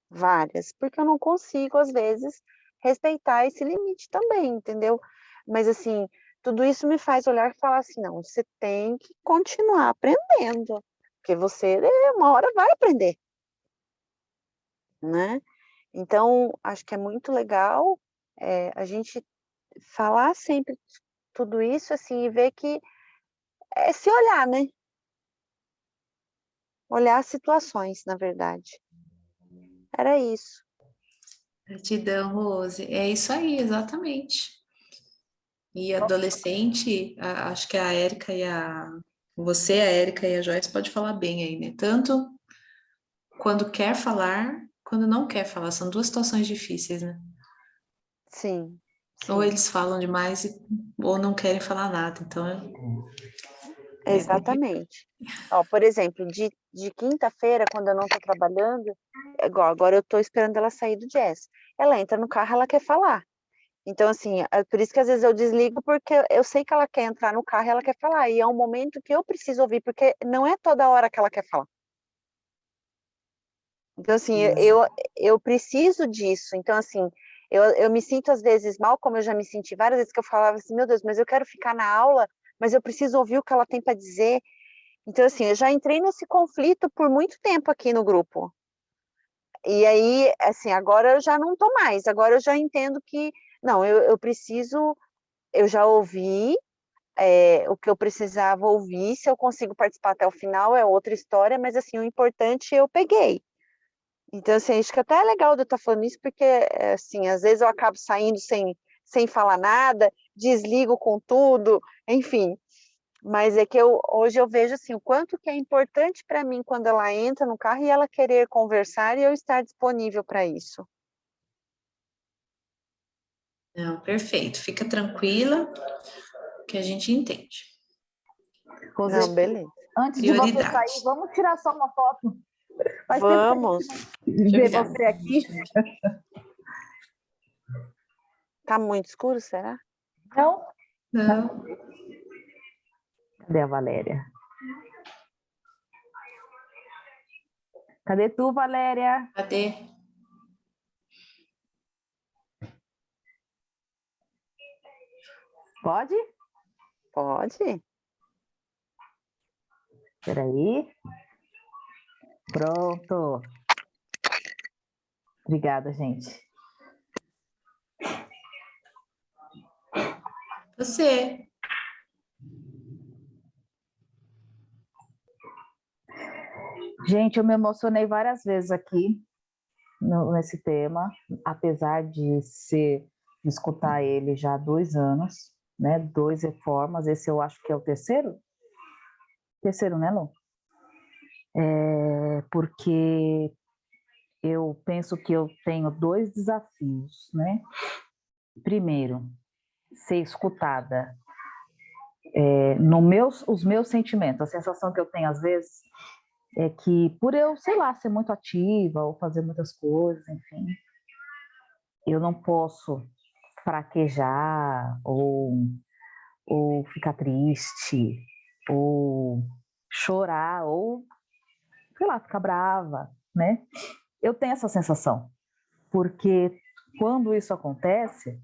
várias, porque eu não consigo, às vezes, respeitar esse limite também, entendeu? Mas, assim, tudo isso me faz olhar e falar assim, não, você tem que continuar aprendendo, porque você, uma hora, vai aprender, né? Então, acho que é muito legal a gente falar sempre tudo isso, assim, e ver que é se olhar, né? Olhar as situações, na verdade. Era isso. Gratidão, Rose. É isso aí, exatamente. E adolescente, acho que a Érica e você, a Érica e a Joyce pode falar bem aí, né? Tanto quando quer falar, quando não quer falar. São duas situações difíceis, né? Sim. Ou Sim. eles falam demais ou não querem falar nada. Então, Exatamente. Ó, por exemplo, de quinta-feira, quando eu não estou trabalhando, igual agora eu estou esperando ela sair do jazz. Ela entra no carro, ela quer falar. Então, assim, é por isso que às vezes eu desligo, porque eu sei que ela quer entrar no carro e ela quer falar. E é um momento que eu preciso ouvir, porque não é toda hora que ela quer falar. Então, assim, eu preciso disso. Então, assim, eu me sinto às vezes mal, como eu já me senti várias vezes que eu falava assim, meu Deus, mas eu quero ficar na aula, mas eu preciso ouvir o que ela tem para dizer. Então, assim, eu já entrei nesse conflito por muito tempo aqui no grupo. E aí, assim, agora eu já não estou mais. Agora eu já entendo que, não, eu preciso, eu já ouvi o que eu precisava ouvir. Se eu consigo participar até o final é outra história, mas, assim, o importante eu peguei. Então, assim, acho que até é legal de eu estar falando isso, porque, assim, às vezes eu acabo saindo sem falar nada, desligo com tudo, enfim. Mas é que hoje eu vejo assim, o quanto que é importante para mim quando ela entra no carro e ela querer conversar e eu estar disponível para isso. não, perfeito. Fica tranquila que a gente entende. Rose, Não, beleza. antes de você Prioridade. sair, vamos tirar só uma foto. Faz Vamos. tempo que a gente não vê você aqui. Tá muito escuro, será? Não? Não. Cadê a Valéria? Cadê tu, Valéria? Cadê? Pode? Pode. Espera aí. Pronto. Obrigada, gente. Você. Gente, eu me emocionei várias vezes aqui nesse tema, apesar de escutar ele já há 2 anos, né? 2 reformas, esse eu acho que é o terceiro? Terceiro, né, Lu? Porque eu penso que eu tenho 2 desafios, né? Primeiro, ser escutada os meus sentimentos. A sensação que eu tenho às vezes é que por eu, sei lá, ser muito ativa ou fazer muitas coisas, enfim, eu não posso fraquejar ou ficar triste ou chorar ou, sei lá, ficar brava, né? Eu tenho essa sensação, porque quando isso acontece,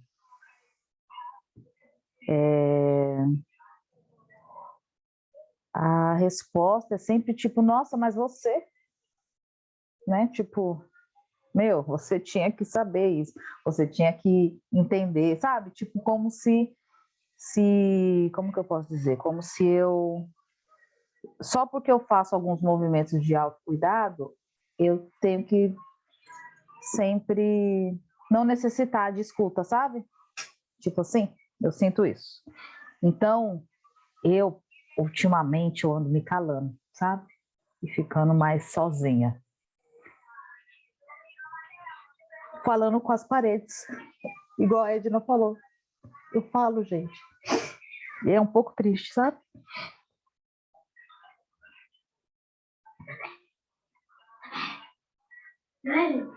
a resposta é sempre tipo, nossa, mas você, né? Tipo, meu, você tinha que saber isso, você tinha que entender, sabe? Tipo, como como que eu posso dizer? Como se só porque eu faço alguns movimentos de autocuidado, eu tenho que sempre não necessitar de escuta, sabe? Tipo assim, eu sinto isso. Então, ultimamente, eu ando me calando, sabe? E ficando mais sozinha. Falando com as paredes, igual a Edna falou. Eu falo, gente. E é um pouco triste, sabe?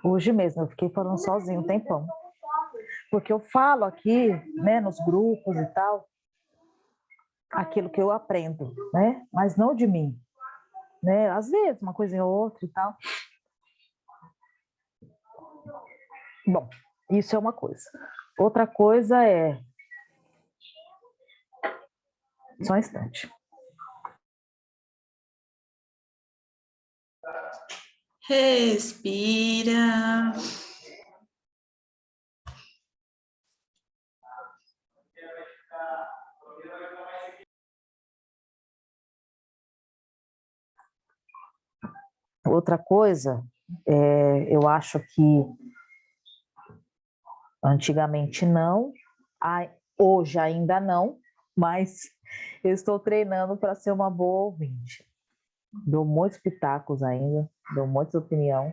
Hoje mesmo eu fiquei falando sozinho um tempão. Porque eu falo aqui, né, nos grupos e tal, aquilo que eu aprendo, né? Mas não de mim, né? Às vezes, uma coisa ou outra e tal. Bom, isso é uma coisa. Outra coisa é... Só um instante. Respira. Outra coisa, eu acho que antigamente não, hoje ainda não, mas eu estou treinando para ser uma boa ouvinte. Dou muitos pitacos ainda, dou muita opinião,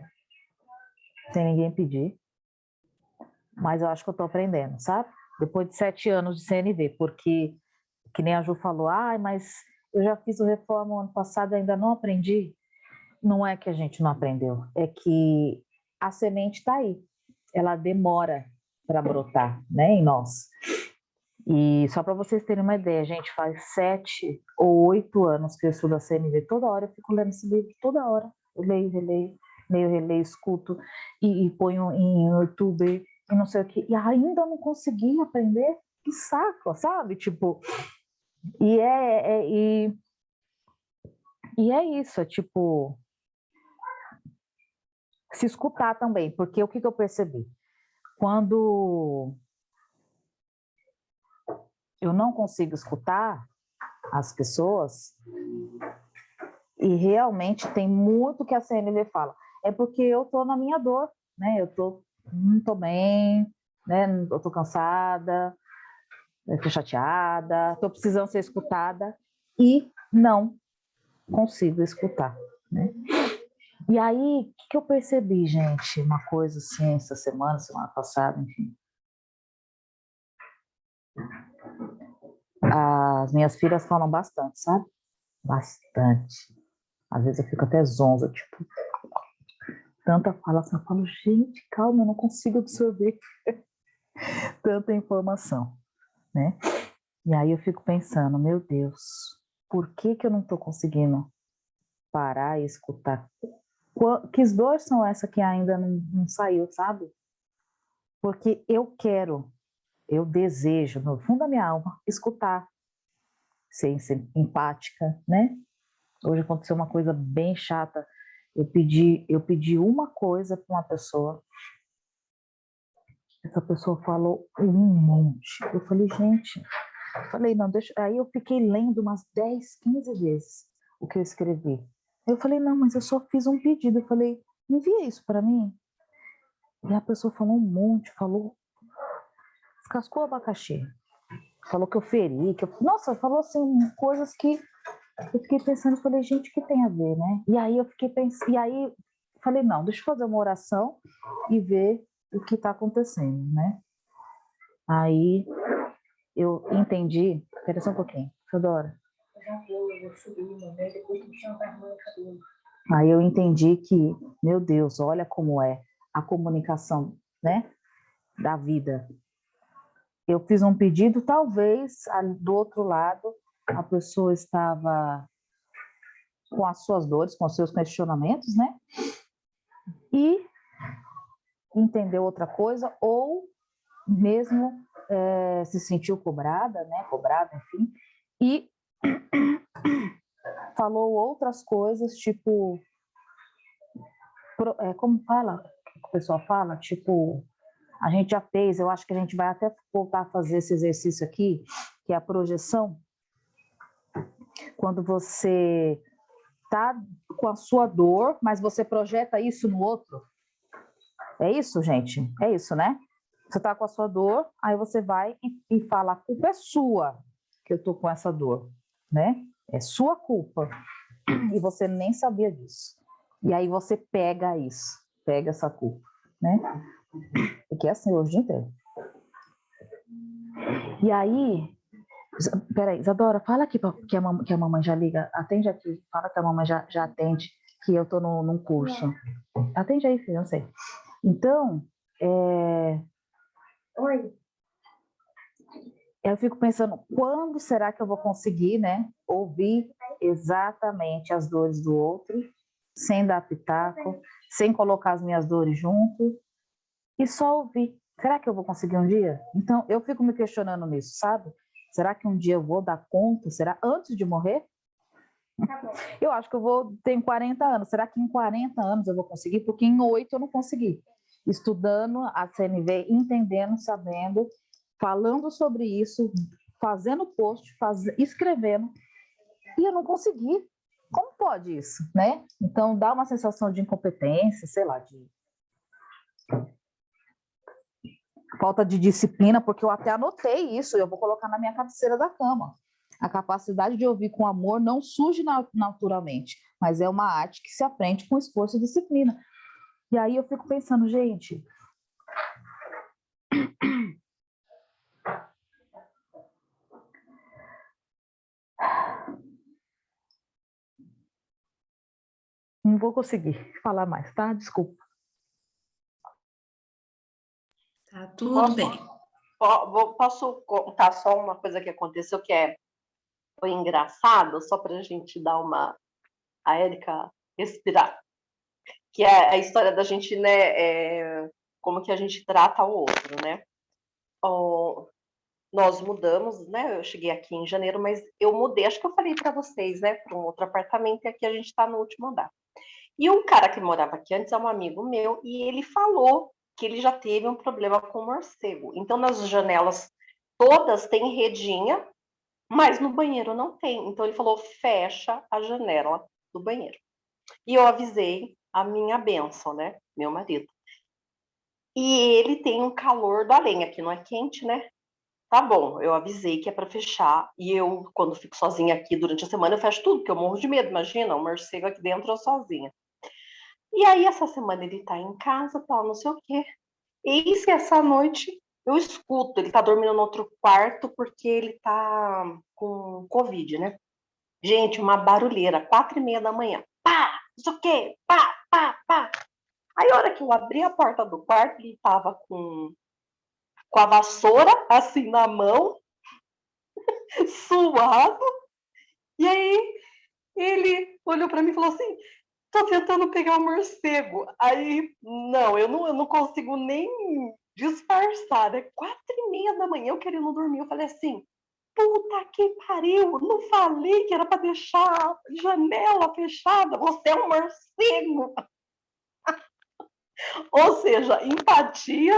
sem ninguém pedir, mas eu acho que eu estou aprendendo, sabe? Depois de 7 anos de CNV, porque, que nem a Ju falou, mas eu já fiz o reforma ano passado e ainda não aprendi. Não é que a gente não aprendeu, é que a semente está aí, ela demora para brotar, né, em nós. E só para vocês terem uma ideia, gente, faz 7 ou 8 anos que eu estudo a CNV, toda hora eu fico lendo esse livro, toda hora, eu leio, releio, escuto, e ponho em YouTube, e não sei o que, e ainda não consegui aprender, que saco, sabe, tipo, e é isso, é tipo... se escutar também, porque o que eu percebi? Quando eu não consigo escutar as pessoas, e realmente tem muito que a CNV fala, é porque eu tô na minha dor, né? Não tô bem, né? Eu tô cansada, eu tô chateada, tô precisando ser escutada, e não consigo escutar, né? E aí, o que eu percebi, gente? Uma coisa assim, essa semana passada, enfim. As minhas filhas falam bastante, sabe? Bastante. Às vezes eu fico até zonza, tipo, tanta falação. Eu falo, gente, calma, eu não consigo absorver tanta informação, né? E aí eu fico pensando, meu Deus, por que eu não estou conseguindo parar e escutar? Que dores são essas que ainda não saiu, sabe? Porque eu desejo, no fundo da minha alma, escutar, ser empática, né? Hoje aconteceu uma coisa bem chata. Eu pedi uma coisa para uma pessoa. Essa pessoa falou um monte. Eu falei, gente, não, deixa. Aí eu fiquei lendo umas 10, 15 vezes o que eu escrevi. Eu falei, não, mas eu só fiz um pedido. Eu falei, envia isso para mim. E a pessoa falou um monte, descascou o abacaxi. Falou que eu feri, nossa, falou assim, coisas que eu fiquei pensando, falei, gente, o que tem a ver, né? E aí eu fiquei pensando, e aí falei, não, deixa eu fazer uma oração e ver o que está acontecendo, né? Aí eu entendi, espera só um pouquinho, Teodora. Aí eu entendi que, meu Deus, olha como é a comunicação, né, da vida. Eu fiz um pedido, talvez do outro lado a pessoa estava com as suas dores, com os seus questionamentos, né? E entendeu outra coisa, ou mesmo se sentiu cobrada, né? Cobrada, enfim, e falou outras coisas, tipo, como fala? O pessoal fala, tipo, a gente já fez, eu acho que a gente vai até voltar a fazer esse exercício aqui, que é a projeção. Quando você tá com a sua dor, mas você projeta isso no outro. É isso, gente? É isso, né? Você tá com a sua dor, aí você vai e fala, a culpa é sua que eu tô com essa dor, né? É sua culpa. E você nem sabia disso. E aí você pega isso, pega essa culpa, né? Porque é assim hoje inteiro. E aí, peraí, Isadora, fala aqui que a mamãe já liga, atende aqui, fala que a mamãe já atende, que eu tô num curso. Atende aí, filho, não sei. Então, Oi. eu fico pensando, quando será que eu vou conseguir, né, ouvir exatamente as dores do outro, sem dar pitaco, sem colocar as minhas dores junto, e só ouvir. Será que eu vou conseguir um dia? Então, eu fico me questionando nisso, sabe? Será que um dia eu vou dar conta? Será antes de morrer? Eu acho que tenho 40 anos. Será que em 40 anos eu vou conseguir? Porque em 8 eu não consegui. Estudando a CNV, entendendo, sabendo, falando sobre isso, fazendo post, escrevendo, e eu não consegui. Como pode isso, né? Então, dá uma sensação de incompetência, sei lá, de falta de disciplina, porque eu até anotei isso, eu vou colocar na minha cabeceira da cama. A capacidade de ouvir com amor não surge naturalmente, mas é uma arte que se aprende com esforço e disciplina. E aí eu fico pensando, gente, não vou conseguir falar mais, tá? Desculpa. Tá tudo bem. Posso contar só uma coisa que aconteceu que foi engraçado, só para a gente dar a Érica respirar, que é a história da gente, né, como que a gente trata o outro, né? Nós mudamos, né? Eu cheguei aqui em janeiro, mas eu mudei, acho que eu falei para vocês, né, para um outro apartamento, e aqui a gente está no último andar. E um cara que morava aqui antes é um amigo meu, e ele falou que ele já teve um problema com morcego. Então, nas janelas todas tem redinha, mas no banheiro não tem. Então, ele falou, fecha a janela do banheiro. E eu avisei a minha bênção, né? Meu marido. E ele tem um calor da lenha, que não é quente, né? Tá bom, eu avisei que é para fechar. E eu, quando fico sozinha aqui durante a semana, eu fecho tudo, porque eu morro de medo. Imagina, um morcego aqui dentro, eu sozinha. E aí, essa semana ele tá em casa, tal, não sei o quê. Eis que essa noite eu escuto, ele tá dormindo no outro quarto porque ele tá com Covid, né? Gente, uma barulheira, 4:30 da manhã. Pá, não sei o quê, pá, pá, pá. Aí, a hora que eu abri a porta do quarto, ele tava com a vassoura, assim, na mão, suado. E aí, ele olhou para mim e falou assim, tô tentando pegar um morcego. Aí, não, eu não consigo nem disfarçar, né? 4:30 da manhã eu querendo dormir. Eu falei assim, puta que pariu, não falei que era para deixar a janela fechada, você é um morcego. Ou seja, empatia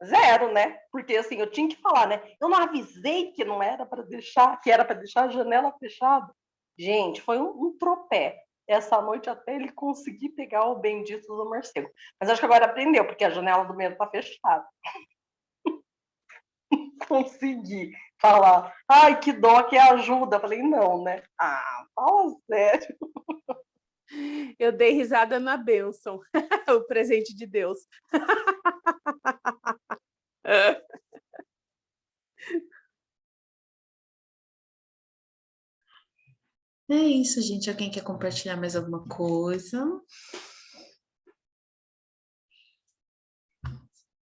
zero, né? Porque assim, eu tinha que falar, né? Eu não avisei que não era para deixar, que era para deixar a janela fechada. Gente, foi um tropé. Essa noite até ele conseguir pegar o bendito do morcego. Mas acho que agora aprendeu, porque a janela do meio tá fechada. Consegui falar, ai, que dó, que ajuda. Falei, não, né? Ah, fala sério. Eu dei risada na bênção, o presente de Deus. É isso, gente. Alguém quer compartilhar mais alguma coisa?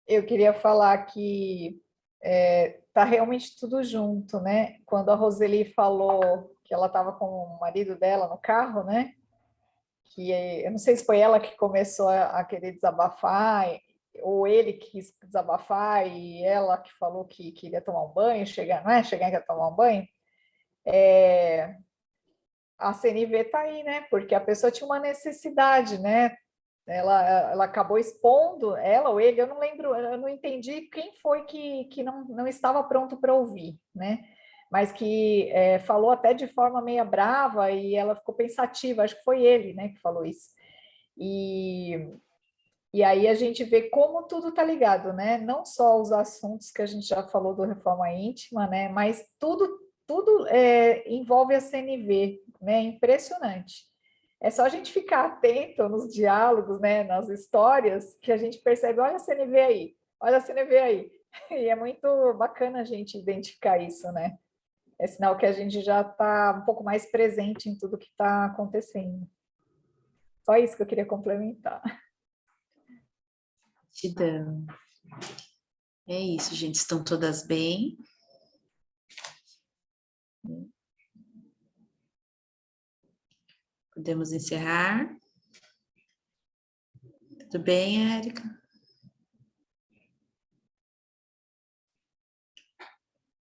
Eu queria falar que tá realmente tudo junto, né? Quando a Roseli falou que ela estava com o marido dela no carro, né? Que eu não sei se foi ela que começou a querer desabafar, ou ele quis desabafar e ela que falou que queria tomar um banho, não é? Chegar e quer tomar um banho. A CNV está aí, né? Porque a pessoa tinha uma necessidade, né? Ela acabou expondo, ela ou ele, eu não lembro, eu não entendi quem foi que não estava pronto para ouvir, né? Mas que falou até de forma meio brava e ela ficou pensativa, acho que foi ele, né, que falou isso. E aí a gente vê como tudo está ligado, né? Não só os assuntos que a gente já falou do Reforma Íntima, né? Mas tudo envolve a CNV, né? Impressionante. É só a gente ficar atento nos diálogos, né? Nas histórias, que a gente percebe, olha a CNV aí, olha a CNV aí. E é muito bacana a gente identificar isso, né? É sinal que a gente já está um pouco mais presente em tudo que está acontecendo. Só isso que eu queria complementar. Gratidão. É isso, gente. Estão todas bem? Podemos encerrar? Tudo bem, Érica?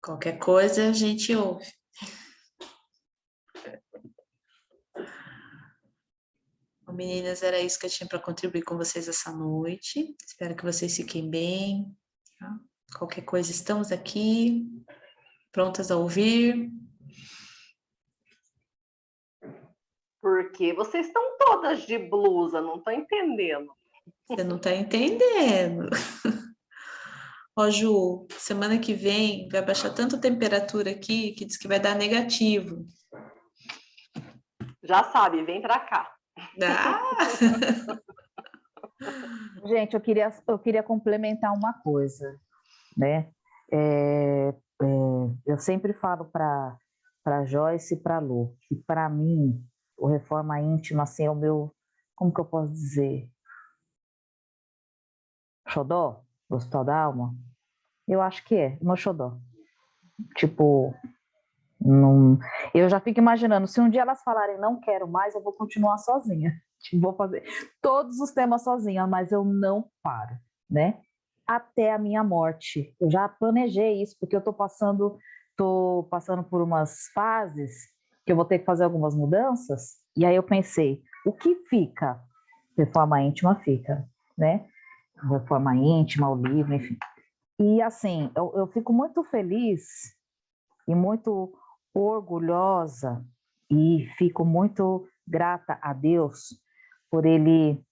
Qualquer coisa a gente ouve. Bom, meninas, era isso que eu tinha para contribuir com vocês essa noite. Espero que vocês fiquem bem. Tá? Qualquer coisa, estamos aqui, prontas a ouvir. Porque vocês estão todas de blusa, não estou entendendo. Você não está entendendo. Ó, Ju, semana que vem vai baixar tanto a temperatura aqui que diz que vai dar negativo. Já sabe, vem para cá. Ah! Gente, eu queria complementar uma coisa, né? Eu sempre falo para Joyce e para Lu, que para mim, o Reforma Íntima, assim, é o meu, como que eu posso dizer? Xodó? Do Hospital da Alma? Eu acho que é, meu xodó. Tipo, não, eu já fico imaginando, se um dia elas falarem não quero mais, eu vou continuar sozinha. Tipo, vou fazer todos os temas sozinha, mas eu não paro, né? Até a minha morte. Eu já planejei isso, porque eu tô passando por umas fases que eu vou ter que fazer algumas mudanças, e aí eu pensei, o que fica? Reforma íntima fica, né? Reforma íntima, o livro, enfim. E assim, eu fico muito feliz e muito orgulhosa e fico muito grata a Deus por Ele,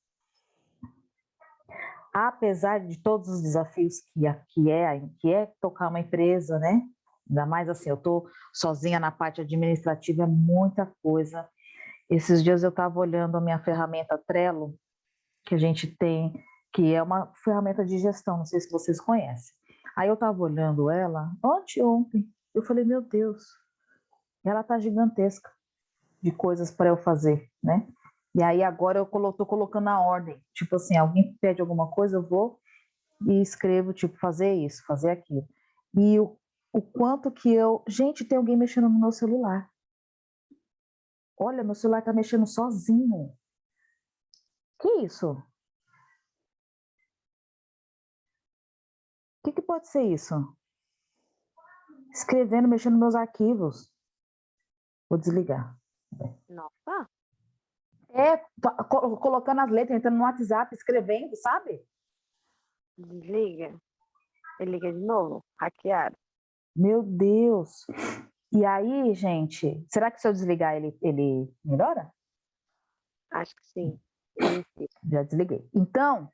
apesar de todos os desafios que é tocar uma empresa, né? Ainda mais assim, eu estou sozinha na parte administrativa, é muita coisa. Esses dias eu estava olhando a minha ferramenta Trello, que a gente tem, que é uma ferramenta de gestão, não sei se vocês conhecem. Aí eu estava olhando ela ontem, eu falei, meu Deus, ela tá gigantesca de coisas para eu fazer, né? E aí agora eu estou colocando na ordem, tipo assim, alguém pede alguma coisa, eu vou e escrevo, tipo, fazer isso, fazer aquilo. E o quanto que gente, tem alguém mexendo no meu celular. Olha, meu celular tá mexendo sozinho. Que isso? O que pode ser isso? Escrevendo, mexendo nos meus arquivos. Vou desligar. Nossa, Colocando as letras, entrando no WhatsApp, escrevendo, sabe? desliga. E liga de novo. Hackearam. Meu Deus. E aí, gente, será que se eu desligar ele melhora? Acho que sim. Inicia. Já desliguei. Então,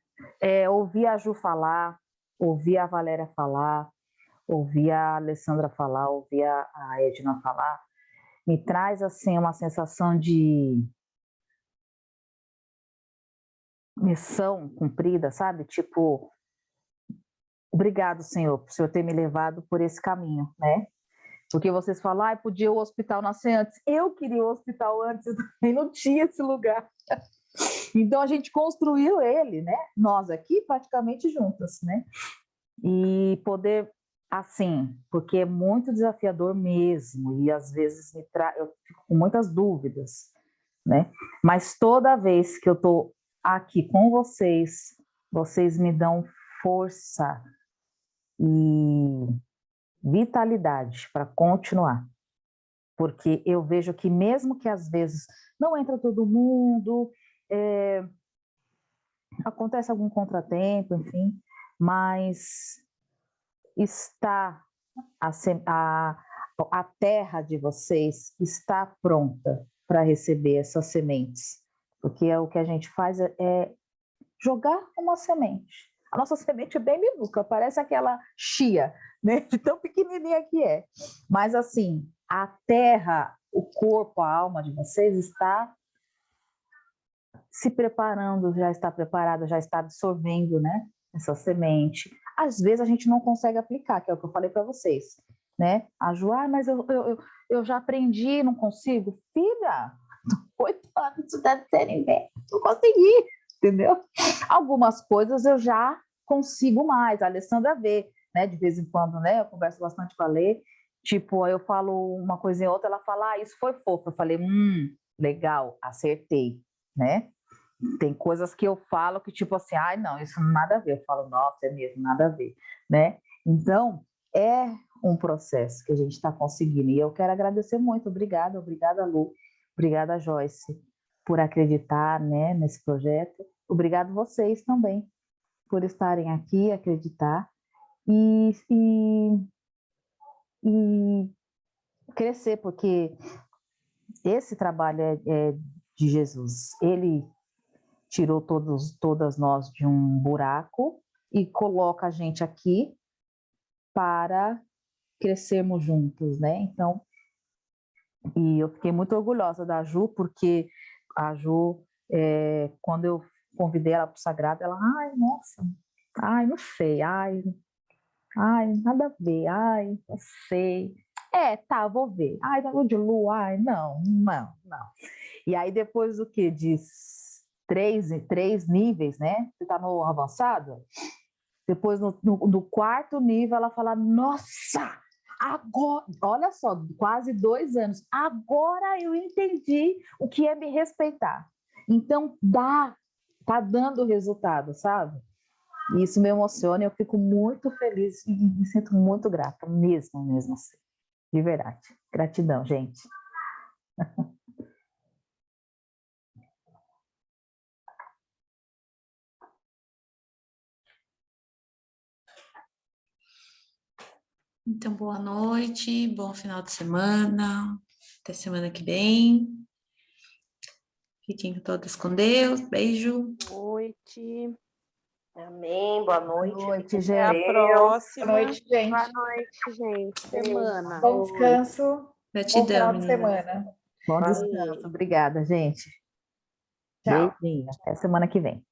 ouvi a Ju falar, ouvi a Valéria falar, ouvi a Alessandra falar, ouvi a Edna falar, me traz, assim, uma sensação de missão cumprida, sabe? Tipo, obrigado, Senhor, por o Senhor ter me levado por esse caminho, né? Porque vocês falam, podia o hospital nascer antes. Eu queria o hospital antes, eu também não tinha esse lugar. Então a gente construiu ele, né? Nós aqui praticamente juntas, né? E poder, assim, porque é muito desafiador mesmo, e às vezes eu fico com muitas dúvidas, né? Mas toda vez que eu tô aqui com vocês, vocês me dão força e vitalidade para continuar. Porque eu vejo que mesmo que às vezes não entra todo mundo, acontece algum contratempo, enfim, mas está a terra de vocês está pronta para receber essas sementes, porque o que a gente faz é jogar uma semente. A nossa semente é bem minúscula, parece aquela chia, né? De tão pequenininha que é. Mas assim, a terra, o corpo, a alma de vocês está se preparando, já está preparada, já está absorvendo, né? Essa semente. às vezes a gente não consegue aplicar, que é o que eu falei para vocês, né? A Ju, mas eu já aprendi, não consigo. Filha, 8 anos estudando CNB, não consegui, entendeu? Algumas coisas eu já consigo mais, a Alessandra vê, né? De vez em quando, né? Eu converso bastante com a Lê, tipo, aí eu falo uma coisinha ou outra, ela fala, isso foi fofo. Eu falei, legal, acertei, né? Tem coisas que eu falo que, tipo assim, não, isso nada a ver. Eu falo, nossa, é mesmo, nada a ver, né? Então, é um processo que a gente está conseguindo. E eu quero agradecer muito. Obrigada, Lu. Obrigada, Joyce, por acreditar, né, nesse projeto. Obrigado vocês também por estarem aqui, acreditar e crescer, porque esse trabalho é de Jesus. Ele tirou todas nós de um buraco e coloca a gente aqui para crescermos juntos, né? Então, e eu fiquei muito orgulhosa da Ju, porque a Ju, quando eu convidei ela para o Sagrado, ela, nossa, não sei, nada a ver, não sei. Tá, vou ver. O de Lu, não. E aí depois do que? De três níveis, né? Você tá no avançado? Depois no 4º nível ela fala, nossa, agora, olha só, quase 2 anos, agora eu entendi o que é me respeitar. Então tá dando resultado, sabe? E isso me emociona, eu fico muito feliz e me sinto muito grata, mesmo assim. De verdade. Gratidão, gente. Então, boa noite, bom final de semana, até semana que vem. Fiquem todas com Deus, beijo. Boa noite. Amém, boa noite. Boa noite, Fiquem com gente. Até a Deus. próxima. Boa noite, gente. Boa noite, gente. Semana. Bom descanso. Bom Gratidão, final de meninas. semana. Bom Amém. descanso. Obrigada, gente. Tchau. Beijinho. Até semana que vem.